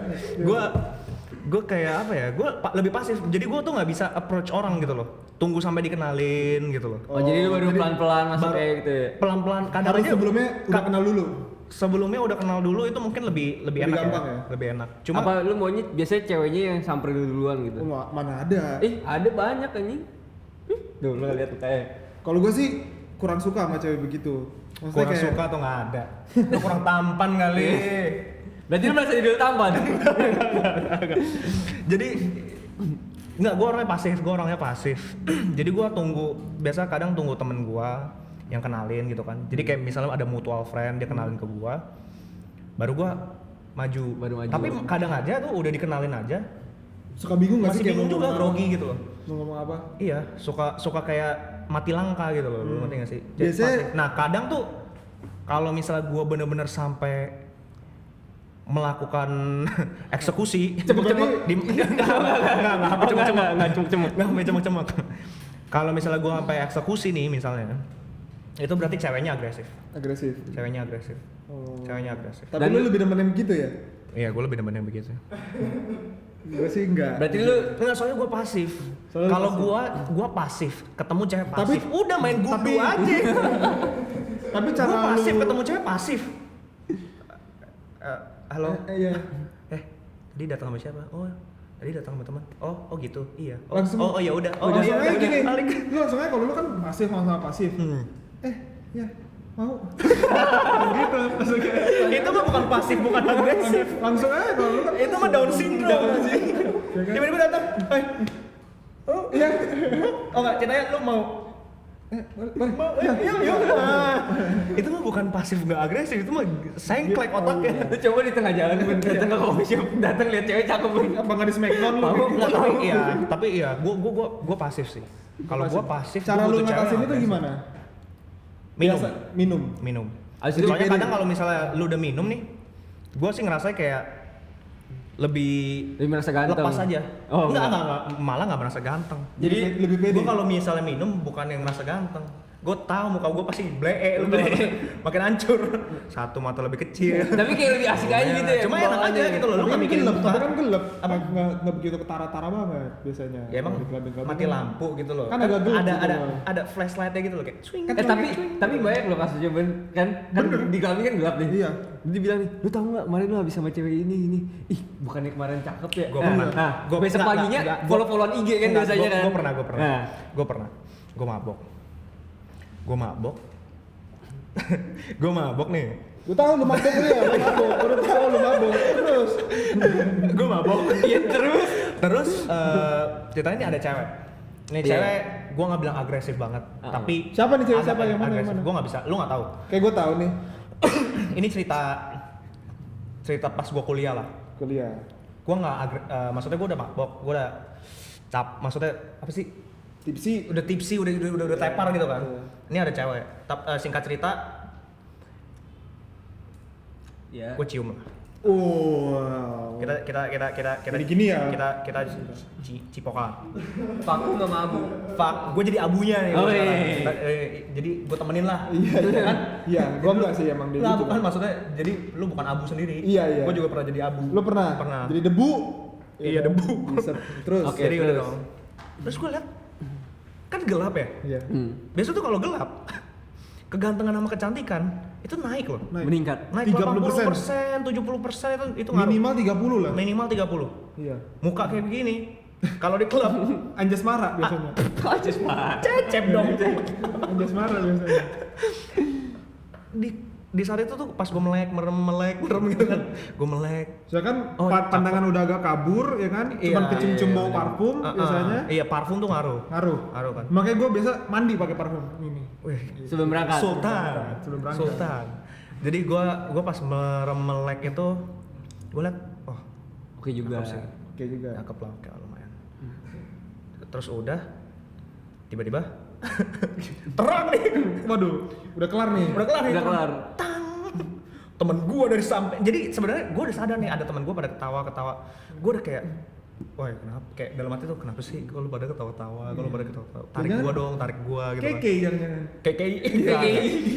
Gue kayak apa ya? Gue lebih pasif. Jadi gue tuh nggak bisa approach orang gitu loh. Tunggu sampai dikenalin gitu loh. Oh, jadi lu baru pelan-pelan masuk baru- kayak gitu ya? Pelan-pelan. Kadang Harus aja sebelumnya udah kenal dulu. Sebelumnya udah kenal dulu itu mungkin lebih enak gampang ya? Lebih enak. Cuma Apa lu maunya biasanya ceweknya yang samperin lu duluan gitu? Oh, mana ada? Ada banyak anjing. Duh, lu lihat tuh kayak. Kalau gue sih kurang suka sama cewek begitu. Maksudnya kurang kayak, suka atau nggak ada. Lu kurang tampan kali. Berarti lu merasa jadi tampan? Jadi nggak, gue orangnya pasif. Jadi gue biasa kadang tunggu temen gue yang kenalin gitu kan. Jadi kayak misalnya ada mutual friend, dia kenalin ke gue, baru gue maju. Baru maju. Tapi kadang aja tuh udah dikenalin aja, suka bingung gak sih masih kayak bingung mau juga, ngomong grogi apa? gitu loh. Mau ngomong apa? Iya, suka kayak mati langka gitu loh, lu ngerti gak sih? Jadi Biasanya- pasif. Nah kadang tuh kalau misalnya gue bener-bener sampai melakukan eksekusi, Cepet-cepet. nggak cemek-cemek. Kalau misalnya gue sampai eksekusi nih misalnya, itu berarti ceweknya agresif. Agresif. Oh. Ceweknya agresif. Tapi Dan lu lu- lebih demen gitu ya? Iya, gue lebih demen yang begitu. Gue sih enggak. Berarti lu Enggak, soalnya gue pasif. Soalnya lu Kalau pasif. gue pasif, ketemu cewek Tapi- pasif, udah main gundu tapi- aja. Tapi Gue cara pasif, lu ketemu cewek pasif. halo. Iya. Tadi datang sama siapa? Oh, tadi datang sama teman. Oh gitu. Iya. Langsung. Oh ya udah. Oh Langsung iya, aja udah. gini. Balik. Lu langsung aja kalau lu kan pasif sama pasif. Ya, mau. Gitu. Langsung kayak Itu mah bukan pasif, bukan agresif. langsung aja kalau lu kan. Itu mah Down syndrome sih. Tiba-tiba datang. Oh, iya. Oh enggak, ceritanya lu mau Balik. yuk. Itu mah bukan pasif nggak agresif, itu mah sengklek otaknya. Lu coba di tengah jalan Ben, datang ke coffee shop, datang lihat cewek cakep Ben. Apa nggak di Smackdown lu? Mabuk nggak tahu. Tapi iya, gua pasif sih. Kalau gua pasif, Cara gua lu butuh cewek ngatasin itu agresif. gimana? Minum. Biasa, minum. Abis itu Soalnya pede. kadang kalau misalnya lu udah minum nih, gua sih ngerasa kayak lebih merasa ganteng. lepas aja. Oh, enggak, malah nggak merasa ganteng. Jadi lebih pede. Gua kalau misalnya minum bukan yang merasa ganteng. Gue tahu muka gue pasti blee, makin hancur. Satu mata lebih kecil. Tapi kayak lebih asik aja gitu ya. Cuma enak aja gitu loh, lu Tapi nggak kan mikirin gelap, muka. tapi kan gelap. Nggak begitu ketara-tara banget biasanya. Ya emang Di clubbing-clubbing mati kan. lampu gitu loh. Kan agak gelap ada gitu ada loh. ada flashlightnya gitu loh kayak swing. Tapi banyak loh kasusnya Ben. Kan di kami kan gelap nih. Iya. Dia bilang nih, lu tahu nggak kemarin lu habis sama cewek ini. Ih, bukannya kemarin cakep ya? Gua pernah. Gua besok Nggak, paginya nggak, follow-followan IG kan biasanya kan. Gue pernah. Nah. Gue mabok. Gue mabok nih. Gue tahu lu mabok nih ya, lu mabok. Udah tahu lu mabok. Terus. Gue mabok. Iya terus. Terus ceritanya ini ada cewek. Nih cewek, gue nggak bilang agresif banget, tapi Siapa nih cewek? agak Siapa? Yang mana? agresif. Gue nggak bisa, lu nggak tahu. Kayak gue tahu nih. Ini cerita pas gue kuliah lah. Kuliah. Gue nggak maksudnya gue udah mabok, gue udah maksudnya apa sih? Tipsi. Udah tipsi, udah tepar gitu kan. Iya. Ini ada cewek. Singkat cerita, Ya. gue cium lah. Wow. Kita Jadi gini ya? Kita cipokan. Paku sama abu. Gue jadi abunya nih. Oh, gua iya. sekarang. Jadi gue temenin lah. Iya, kan? Iya, gue enggak sih emang dia Nah, gitu. bukan maksudnya jadi lu bukan abu sendiri. Iya. Gue juga pernah jadi abu. Lu pernah? Pernah. Jadi debu. Iya, kan? debu. Bisa. Terus. Oke. Jadi udah terus. dong. Terus gue liat kan gelap ya. Iya. Biasa tuh kalau gelap kegantengan sama kecantikan itu naik loh. Naik. Meningkat. Naik 30%. 80%, 70% itu ngaruh. Minimal 30 lah. Minimal 30. Iya. Muka kayak begini. Kalau di klub Anjas marah biasanya. Aja mah. cecep dong. Anjas marah biasanya. Di saat itu tuh pas gue melek merem gitu kan. Gue melek. Soalnya kan Oh, pandangan udah agak kabur ya kan, cuman Iya, kecium-cium iya, bau iya. parfum biasanya. Iya, parfum tuh ngaruh. Ngaruh. Ngaruh kan. Makanya gue biasa mandi pakai parfum ini. Wih, Sebelum berangkat. Sebelum berangkat. Sultan. Jadi gua pas merem melek itu gue liat, oh Oke juga. cakep sih. Oke juga. Cakep lah, kayak lumayan. Terus udah tiba-tiba terang nih. Waduh, udah kelar nih. Udah kelar nih. Udah kelar. Tang. Temen gua dari samping. Jadi sebenarnya gua udah sadar nih ada temen gua pada ketawa-ketawa. Gua udah kayak wah kenapa? Kayak dalam hati tuh kenapa sih kalau pada ketawa-tawa, kalau pada ketawa-tawa. Tarik Jangan- gua dong, tarik gua gitu kan. Keke jangan. Kayak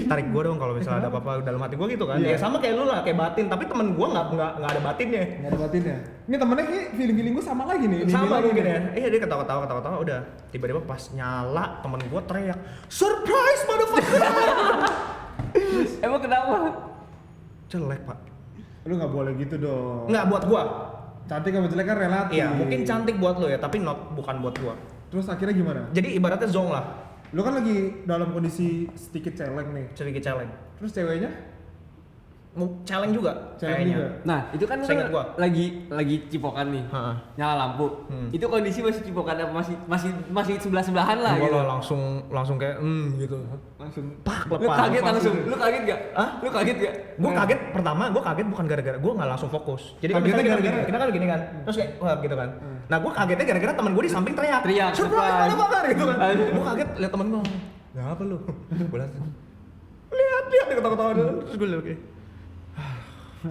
tarik gua dong kalau misalnya ada apa-apa dalam hati gua gitu kan. Iya. Ya sama kayak lu lah, kayak batin, tapi temen gua nggak ada batinnya. Nggak ada batinnya. Ini temennya kayak feeling gue sama lagi nih. Ini Sama lagi mungkin nih. ya. Iya dia ketawa-ketawa udah. Tiba-tiba pas nyala temen gua teriak, "Surprise motherfucker!" Emang kenapa? Jelek, Pak. Lu nggak boleh gitu dong. Nggak buat gua. Cantik sama jelek kan relatif. Iya, mungkin cantik buat lu ya, tapi bukan buat gua. Terus akhirnya gimana? Jadi ibaratnya zong lah, Lu kan lagi dalam kondisi sedikit celeng nih. sedikit challenge. Terus ceweknya? Challenge juga Challenge kayaknya. juga. Nah, itu kan lu Seingat gua. lagi cipokan nih. Heeh. Nyala lampu. Hmm. Itu kondisi masih cipokan apa masih sebelah-sebelahan lah Gua gitu. lah langsung kayak gitu. Langsung Pak Lu lepas. kaget lepas langsung. gitu. Lu kaget gak? Hah? Lu kaget gak? Gue kaget pertama, gue kaget bukan gara-gara gue nggak langsung fokus. Jadi kan Kagetnya misalnya gara-gara? kita kan begini kan, terus kayak wah gitu kan. Nah gue kagetnya gara-gara teman gue di samping teriak, Teriak, surprise surprise. motherfucker gitu kan. Aduh. Gue kaget lihat temen gue, nggak apa lu? Gue lihat dia ketawa-ketawa dulu, terus gue lihat kayak,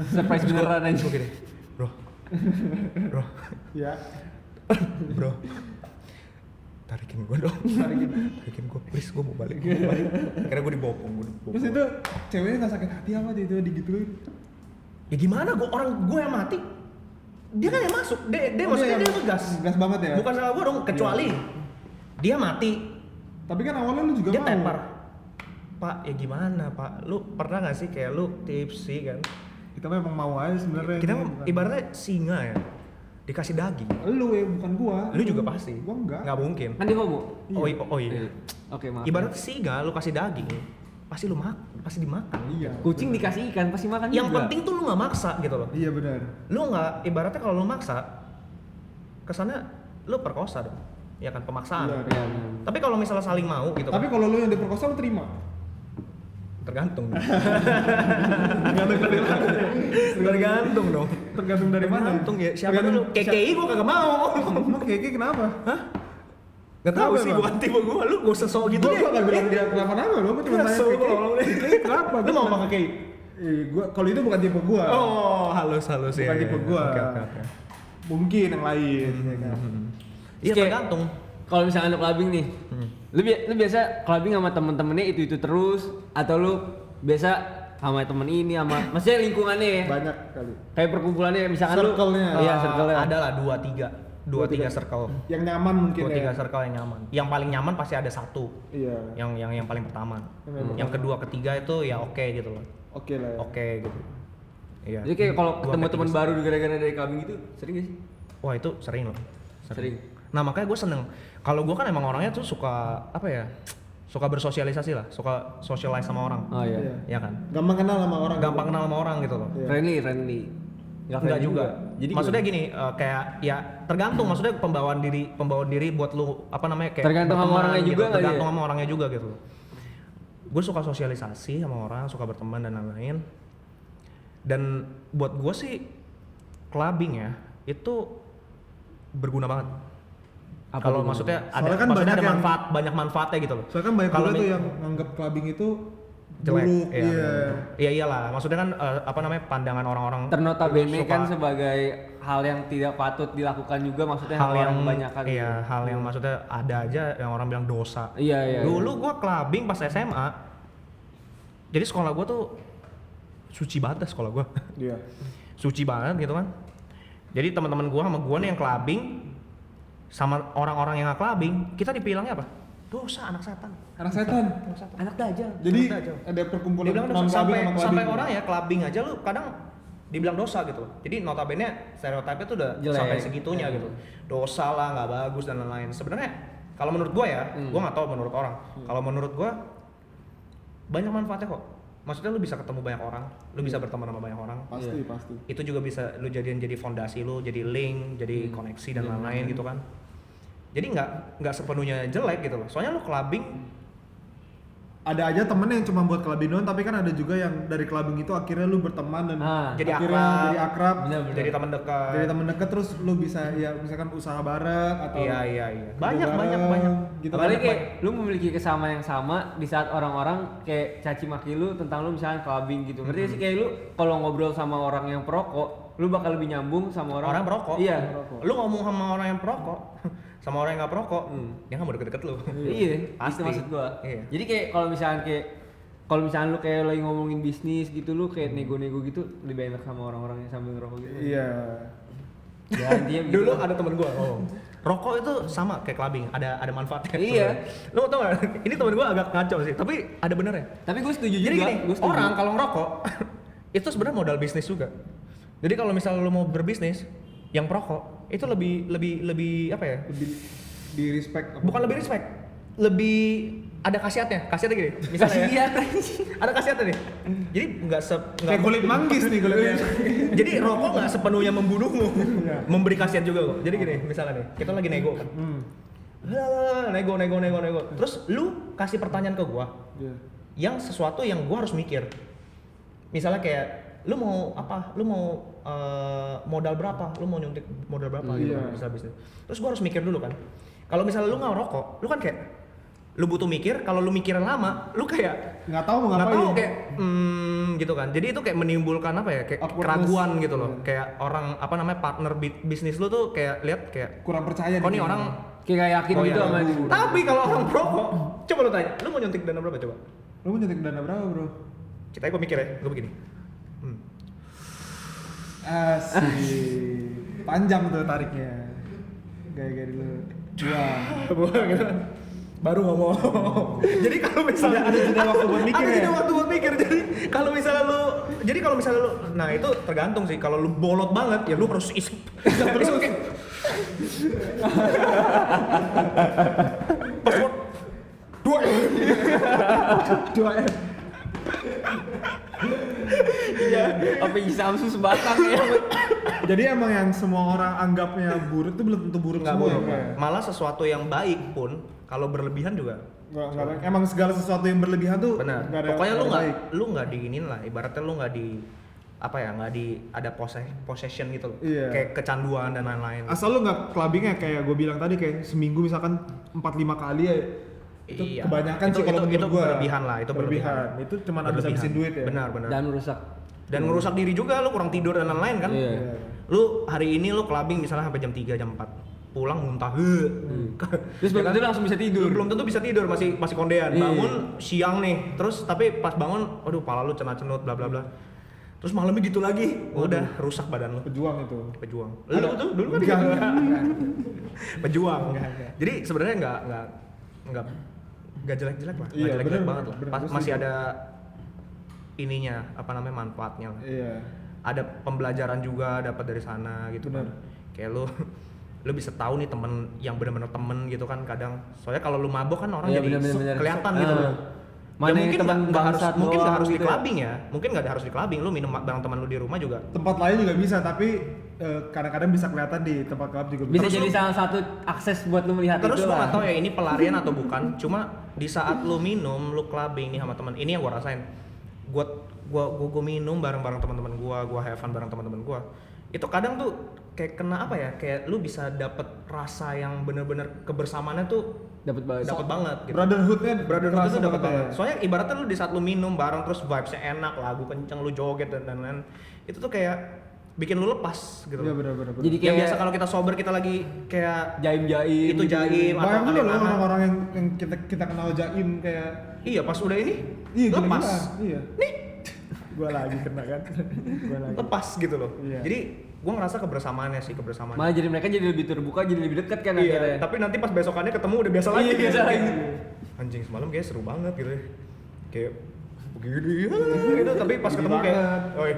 Surprise beneran aja. gue gini, bro, ya. bro, tarikin gue dong, tarikin gue, please gue mau balik. Karena gue dibopong, Terus itu ceweknya nggak sakit hati apa itu digituin? Ya gimana gue yang mati, dia kan yang masuk, dia maksudnya dia ngegas. Gas banget ya. Bukan salah gue dong, kecuali dia mati, Tapi kan awalnya lu juga dia mau. tepar. Pak, ya gimana Pak? Lu pernah gak sih kayak lu tipsi kan? Kita memang mau aja sebenarnya. Kita ini, bukan- ibaratnya singa ya, dikasih daging. Lu ya, bukan gua. Lu juga pasti. Gua enggak. Nggak mungkin. Kan dia homo. Oh iya. Oke, maaf. Ibarat singa, lu kasih daging, pasti pasti dimakan. Iya. Kucing dikasih ikan pasti makan Yang juga. penting tuh lu nggak maksa gitu loh. Iya benar. Lu nggak, ibaratnya kalau lu maksa, kesannya lu perkosa dong. Ya kan, pemaksaan. Iya, Iya, Tapi kalau misalnya saling mau gitu Tapi kan, kalau lu yang diperkosa lu terima. tergantung dong. Tergantung dong. Tergantung dari mana? Tergantung ya. Siapa Tergantung dulu? KKI gua kagak mau. Emang keke kenapa? Hah? Gak tau Kenapa, sih, Bang? bukan tipe gua. Lu gak usah sok gitu Gua deh. gak bilang dia kenapa-napa, lu cuma tanya So, keke. ngomong deh. Keke kenapa? Lu mau sama KKI? Gua kalau itu bukan tipe gua. Oh, halus ya. Bukan tipe gua. Oke. Mungkin yang lain ya kan. Iya, Kayak- tergantung. Kalau misalnya lu clubbing nih, lu biasa clubbing sama temen-temennya itu terus atau lu biasa sama temen ini sama maksudnya lingkungannya ya? Banyak kali. Kayak perkumpulannya misalkan Circle-nya. lu iya circle-nya. Ada lah 2-3 circle. Yang nyaman mungkin 2-3 ya. circle yang nyaman. Yang paling nyaman pasti ada satu. Iya. Yang paling pertama. Yang Yang kedua, ketiga itu ya oke gitu loh. Oke lah ya. Oke gitu. Iya. Jadi kayak kalau Dua ketemu ke teman tiga baru gara-gara dari clubbing itu sering gak sih? Wah itu sering loh. Sering. Nah makanya gue seneng. Kalau gue kan emang orangnya tuh suka apa ya? Suka bersosialisasi lah, suka socialize sama orang. Oh iya. Iya. Ya kan? Gampang kenal sama orang. Gampang kenal sama orang gitu loh. Iya. Friendly. Enggak friendly juga. Jadi maksudnya gimana? gini, kayak ya tergantung maksudnya pembawaan diri buat lu apa namanya kayak Tergantung sama berteman orangnya gitu, juga nggak tergantung dia? sama orangnya juga gitu. Gue suka sosialisasi sama orang, suka berteman dan lain-lain. Dan buat gue sih clubbing ya itu berguna banget. Apa Kalau tuh? maksudnya ada Soalnya kan maksudnya banyak ada yang- banyak manfaatnya gitu loh. Soalnya kan banyak Kalau juga tuh mi- yang nganggap clubbing itu jelek. buruk. Iya. Iya. Iya iyalah, maksudnya kan apa namanya pandangan orang-orang Ternotabene suka- kan sebagai hal yang tidak patut dilakukan juga maksudnya hal yang kebanyakan. iya, hal yang maksudnya ada aja yang orang bilang dosa. Iya. Dulu gua clubbing pas SMA. Jadi sekolah gua tuh suci banget dah sekolah gua. Iya. Suci banget gitu kan. Jadi teman-teman gua sama gua nih yang clubbing sama orang-orang yang nggak clubbing, kita dibilangnya apa? Dosa, anak setan. Anak setan. Anak dajal. Jadi Anak dajal. ada perkumpulan Dibilang dosa. non-clubbing sampai sama clubbing. sampai orang ya clubbing aja lu kadang dibilang dosa gitu loh. Jadi notabene stereotipnya tuh udah Jelek. sampai segitunya gitu. Dosa lah, nggak bagus dan lain-lain. Sebenarnya kalau menurut gua ya, gua nggak tahu menurut orang. Kalau menurut gua banyak manfaatnya kok. Maksudnya lu bisa ketemu banyak orang, lu bisa berteman sama banyak orang. Pasti, pasti. Itu juga bisa lu jadiin jadi fondasi lu, jadi link, jadi koneksi dan lain-lain gitu kan. Jadi nggak sepenuhnya jelek gitu loh. Soalnya lu clubbing Ada aja temen yang cuma buat clubbing doang, tapi kan ada juga yang dari clubbing itu akhirnya lu berteman dan jadi akhirnya akrab. jadi akrab. Bener-bener. jadi teman dekat. Jadi temen deket terus lu bisa ya misalkan usaha bareng atau Iya. kerja Banyak bareng, gitu. Apalagi Banyak, kayak lu memiliki kesamaan yang sama di saat orang-orang kayak caci maki lu tentang lu misalnya clubbing gitu. Ngerti gak sih kayak lu kalau ngobrol sama orang yang perokok, lu bakal lebih nyambung sama orang perokok. Iya. Lu ngomong sama orang yang perokok, sama orang yang nggak perokok, dia nggak mau deket-deket lu. Iya, pasti maksud gua. Iya. Jadi kayak kalau misalnya lu kayak lagi ngomongin bisnis gitu lu kayak nego-nego gitu lebih enak sama orang-orang yang sambil ngerokok gitu. Iya. Ya intinya begitu. Dulu ada temen gua ngomong, rokok itu sama kayak clubbing, ada manfaatnya. Iya. Lu tau gak? Ini temen gua agak ngaco sih, tapi ada benernya. Tapi gue setuju Jadi juga. gini, Gua setuju. orang kalau ngerokok itu sebenarnya modal bisnis juga. Jadi kalau misalnya lu mau berbisnis, yang perokok itu lebih apa ya? Lebih di respect. Bukan lebih respect, lebih ada khasiatnya gini. Misalnya ya, ada khasiatnya nih. Jadi nggak Kayak kulit manggis nih kulitnya. jadi rokok nggak sepenuhnya membunuhmu, memberi khasiat juga kok. Jadi gini, misalnya nih, kita lagi nego kan. Nego. Terus lu kasih pertanyaan ke gua, Iya. yang sesuatu yang gua harus mikir. Misalnya kayak, lu mau apa? Lu mau modal berapa? Lu mau nyuntik modal berapa? Gitu Iya. kan, misal bisnis. Terus gua harus mikir dulu kan. Kalau misalnya lu nggak rokok, lu kan kayak lu butuh mikir. Kalau lu mikir lama, lu kayak Nggak tahu mau nggak ngapain. tahu kayak gitu kan. Jadi itu kayak menimbulkan apa ya? Kayak Awkwardness. keraguan gitu loh. Iya. Kayak orang apa namanya partner bisnis lu tuh kayak lihat kayak Kurang percaya kok nih nih orang kayak yakin oh gitu iya. sama dia. Tapi kalau orang perokok, coba lu tanya, lu mau nyuntik dana berapa coba? Lu mau nyetik dana berapa, Bro? Kita gua mikir ya, gua begini. Asik. Panjang tuh tariknya. Gaya-gaya dulu. Wah. Bukan gitu. baru ngomong. Jadi kalau misalnya Ada jeda waktu buat mikir ada ya? jeda waktu buat mikir. Jadi kalau misalnya lu, nah itu tergantung sih. Kalau lu bolot banget, ya lu harus isep terus. Password 2M. Iya, apa Samsu sebatang ya. Jadi emang yang semua orang anggapnya buruk itu belum tentu buruk nggak semua buruk. ya? Malah sesuatu yang baik pun kalau berlebihan juga Nggak, emang segala sesuatu yang berlebihan tuh benar. nggak ada, Pokoknya nggak ada baik. lu nggak diinin lah. Ibaratnya lu nggak di apa ya, nggak di ada possession gitu loh. Iya. Kayak kecanduan dan lain-lain. Asal lu nggak clubbingnya kayak gue bilang tadi, kayak seminggu misalkan 4-5 kali ya, itu Iya. kebanyakan Itu- sih kalau itu menurut gua. berlebihan lah, itu berlebihan. Itu cuma habis-habisin duit ya. Benar. Dan merusak. Dan ngerusak diri juga, lu kurang tidur dan lain-lain kan. Iya. Iya. Lu hari ini lu clubbing misalnya sampai jam 3 jam 4. Pulang muntah. Terus belum tentu langsung bisa tidur. Belum tentu bisa tidur, masih kondean. Iya. Bangun siang nih. Terus tapi pas bangun, aduh pala lu cenut-cenut bla bla bla. Terus malamnya gitu lagi. Udah rusak badan lu. Pejuang itu. Pejuang. Lu tuh dulu kan Enggak, gitu. enggak. Pejuang. Enggak. Jadi sebenarnya nggak jelek-jelek lah. Nggak Iya, jelek-jelek bener, banget lah. bener, Pas- bener masih sih. ada ininya, apa namanya, manfaatnya lah. Iya. Ada pembelajaran juga dapat dari sana gitu Bener. kan. Kayak lu bisa tahu nih temen yang benar-benar temen gitu kan kadang. Soalnya kalau lu mabok kan orang Iya, jadi bener-bener. kelihatan gitu loh. Mana yang mungkin teman nggak harus bangsat mungkin nggak doang harus di gitu ya. clubbing ya. Mungkin nggak harus di clubbing, lu minum bareng teman lu di rumah juga. Tempat lain juga bisa, tapi kadang-kadang bisa kelihatan di tempat club juga Bisa Terus jadi lu- salah satu akses buat lu melihat Terus itu lu lah. nggak tahu ya ini pelarian atau bukan. Cuma di saat lu minum, lu clubbing nih sama teman. Ini yang gua rasain. Gua minum bareng-bareng teman-teman gua have fun bareng teman-teman gua. Itu kadang tuh kayak kena apa ya? Kayak lu bisa dapet rasa yang bener-bener kebersamaannya tuh Dapat banget. dapet banget gitu. brotherhoodnya Brotherhood itu dapet ya. banget. Soalnya ibaratnya lu di saat lu minum bareng terus vibes-nya enak, lagu kenceng, lu joget dan lain-lain. Itu tuh kayak bikin lu lepas gitu. Iya benar-benar. Jadi Yang kayak biasa kalau kita sober kita lagi kayak jaim-jaim. itu jaim atau Banyak juga loh aneh-aneh. orang-orang yang kita kenal jaim kayak Iya, pas udah ini iya lepas. gila-gilaan. Iya. Nih, Gua lagi kena kan. Gua lagi. lepas gitu loh. Iya. Jadi gua ngerasa kebersamaannya sih, kebersamaan. Malah jadi mereka jadi lebih terbuka, jadi lebih dekat kan Iya, akhirnya. tapi nanti pas besokannya ketemu udah biasa lagi. Iya, biasa lagi. Anjing semalam kayak seru banget gitu ya. Kayak begini ya, gitu, tapi pas Gini ketemu kayak banget. oh iya.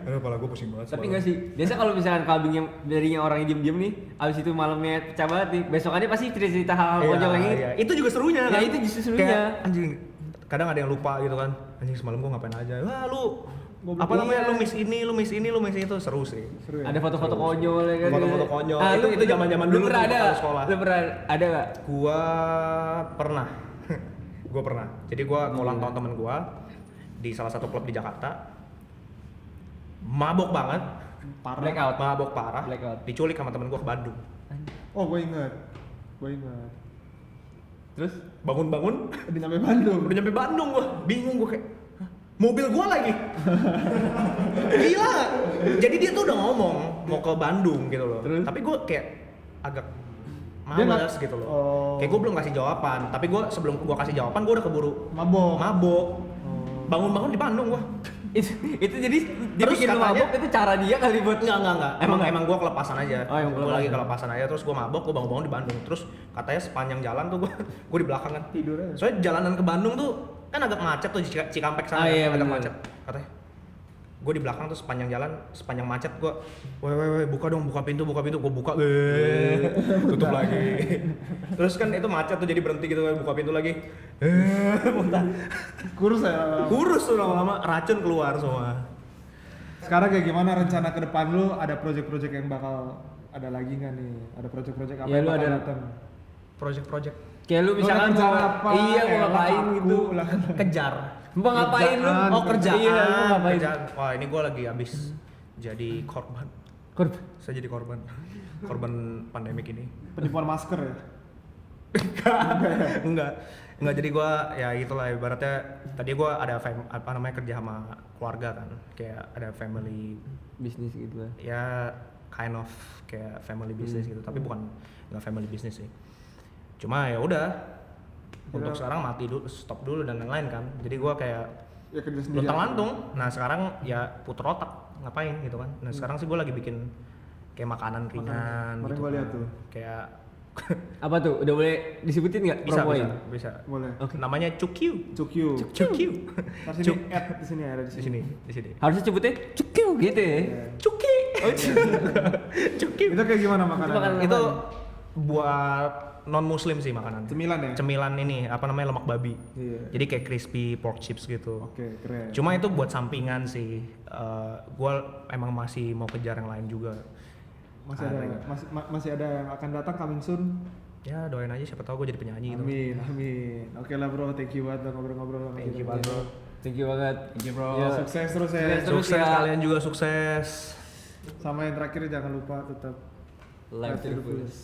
Aduh, kepala gua pusing banget. Tapi semalam. enggak sih. Biasa kalau misalkan clubbing yang darinya orang yang diem-diem nih, abis itu malamnya pecah banget nih, besokannya pasti cerita-cerita hal-hal Iya, konyol lagi. iya. Itu juga serunya Ya, kan. itu justru serunya. Kayak, anjing, kadang ada yang lupa gitu kan. Anjing semalam gua ngapain aja. Wah, lu apa Iya. namanya? Lu miss ini, lu miss ini, lu miss itu, seru sih. Seru ya? Ada foto-foto konyol ya kan. Foto-foto konyol. Ah, Itu zaman-zaman dulu Lu pernah tuh ada? waktu sekolah. Lu pernah ada enggak? Gua pernah. Gua pernah. Jadi gua ngulang tahun temen gua di salah satu klub di Jakarta. Mabok banget, Parah. Blackout. mabok parah. Blackout. Diculik sama temen gua ke Bandung. Oh, gue ingat. Terus Bangun-bangun Udah nyampe Bandung. udah nyampe Bandung gua. Bingung gua kayak "Hah? Mobil gua lagi. Gila. Jadi dia tuh udah ngomong mau ke Bandung gitu loh. Terus? Tapi gua kayak agak Dia males nggak- gitu loh. Oh. Kayak gua belum kasih jawaban, tapi gua sebelum gua kasih jawaban gua udah keburu Mabok. mabok. Oh. Bangun-bangun di Bandung gua. itu jadi dia Terus bikin lu katanya- mabok itu cara dia kali buat Enggak. Emang gua kelepasan aja. Oh, emang Gua kelepasan. lagi kelepasan aja terus gua mabok, gua bangun-bangun di Bandung. Terus katanya sepanjang jalan tuh gua di belakang kan. Tidur aja. Soalnya jalanan ke Bandung tuh kan agak macet tuh Cikampek sana Ah, iya, agak bener. macet. Katanya gue di belakang tuh sepanjang jalan, sepanjang macet gue, weh buka dong, buka pintu, gue buka, tutup lagi. Terus kan itu macet tuh jadi berhenti gitu, buka pintu lagi, muntah, Kurus ya. kurus tuh lama-lama, racun keluar semua. Sekarang kayak gimana rencana ke depan lu? Ada project-project yang bakal ada lagi nggak nih? Ada project-project apa Ya, yang lu bakal ada- datang? Project kayak lu misalkan Lu ada rencana apa? iya mau Kayak ngapain aku gitu. lah. Kejar. Mau ngapain lu? Kerjaan. Oh kerjaan. Iya, lu ngapain? Kerjaan. Wah ini gue lagi habis jadi korban. Korban. Saya jadi korban. Korban pandemik ini. Penipuan masker ya? Enggak, jadi gua ya itulah ibaratnya tadi gua ada apa namanya kerja sama keluarga kan, kayak ada family Bisnis gitu lah. ya kind of kayak family business gitu, tapi bukan nggak family business sih. Cuma ya udah untuk sekarang mati dulu, stop dulu dan lain-lain kan. Jadi gua kayak Ya kerja sendiri. luntang lantung. Nah sekarang ya puter otak ngapain gitu kan. Nah sekarang sih gua lagi bikin kayak makanan ringan Kemarin gitu gua lihat kan. tuh. Kayak Apa tuh? Udah boleh disebutin nggak? Bisa, Promoin? bisa. Boleh. Oke. Namanya Cukyu. Cukyu. Cukyu. Ntar sini di sini ada di Di sini. sini. Harusnya sebutnya cukiu gitu ya. Iya. Cuki. Cukyu. Itu kayak gimana makanan? Itu makanan- Itu buat non muslim sih makanan. Cemilan ya? Cemilan ini apa namanya lemak babi. Iya. Jadi kayak crispy pork chips gitu. Oke, keren. Cuma itu buat sampingan sih. Gua emang masih mau kejar yang lain juga. Masih ada yang akan datang coming soon. Ya doain aja siapa tahu gue jadi penyanyi gitu. Amin, amin. Oke lah bro, thank you banget udah ngobrol-ngobrol sama Thank kita. you banget bro. Thank you banget. Thank you bro. Ya. Sukses terus ya. Sukses terus. Sukses ya. kalian juga sukses. Sama yang terakhir jangan lupa tetap Live Live terus.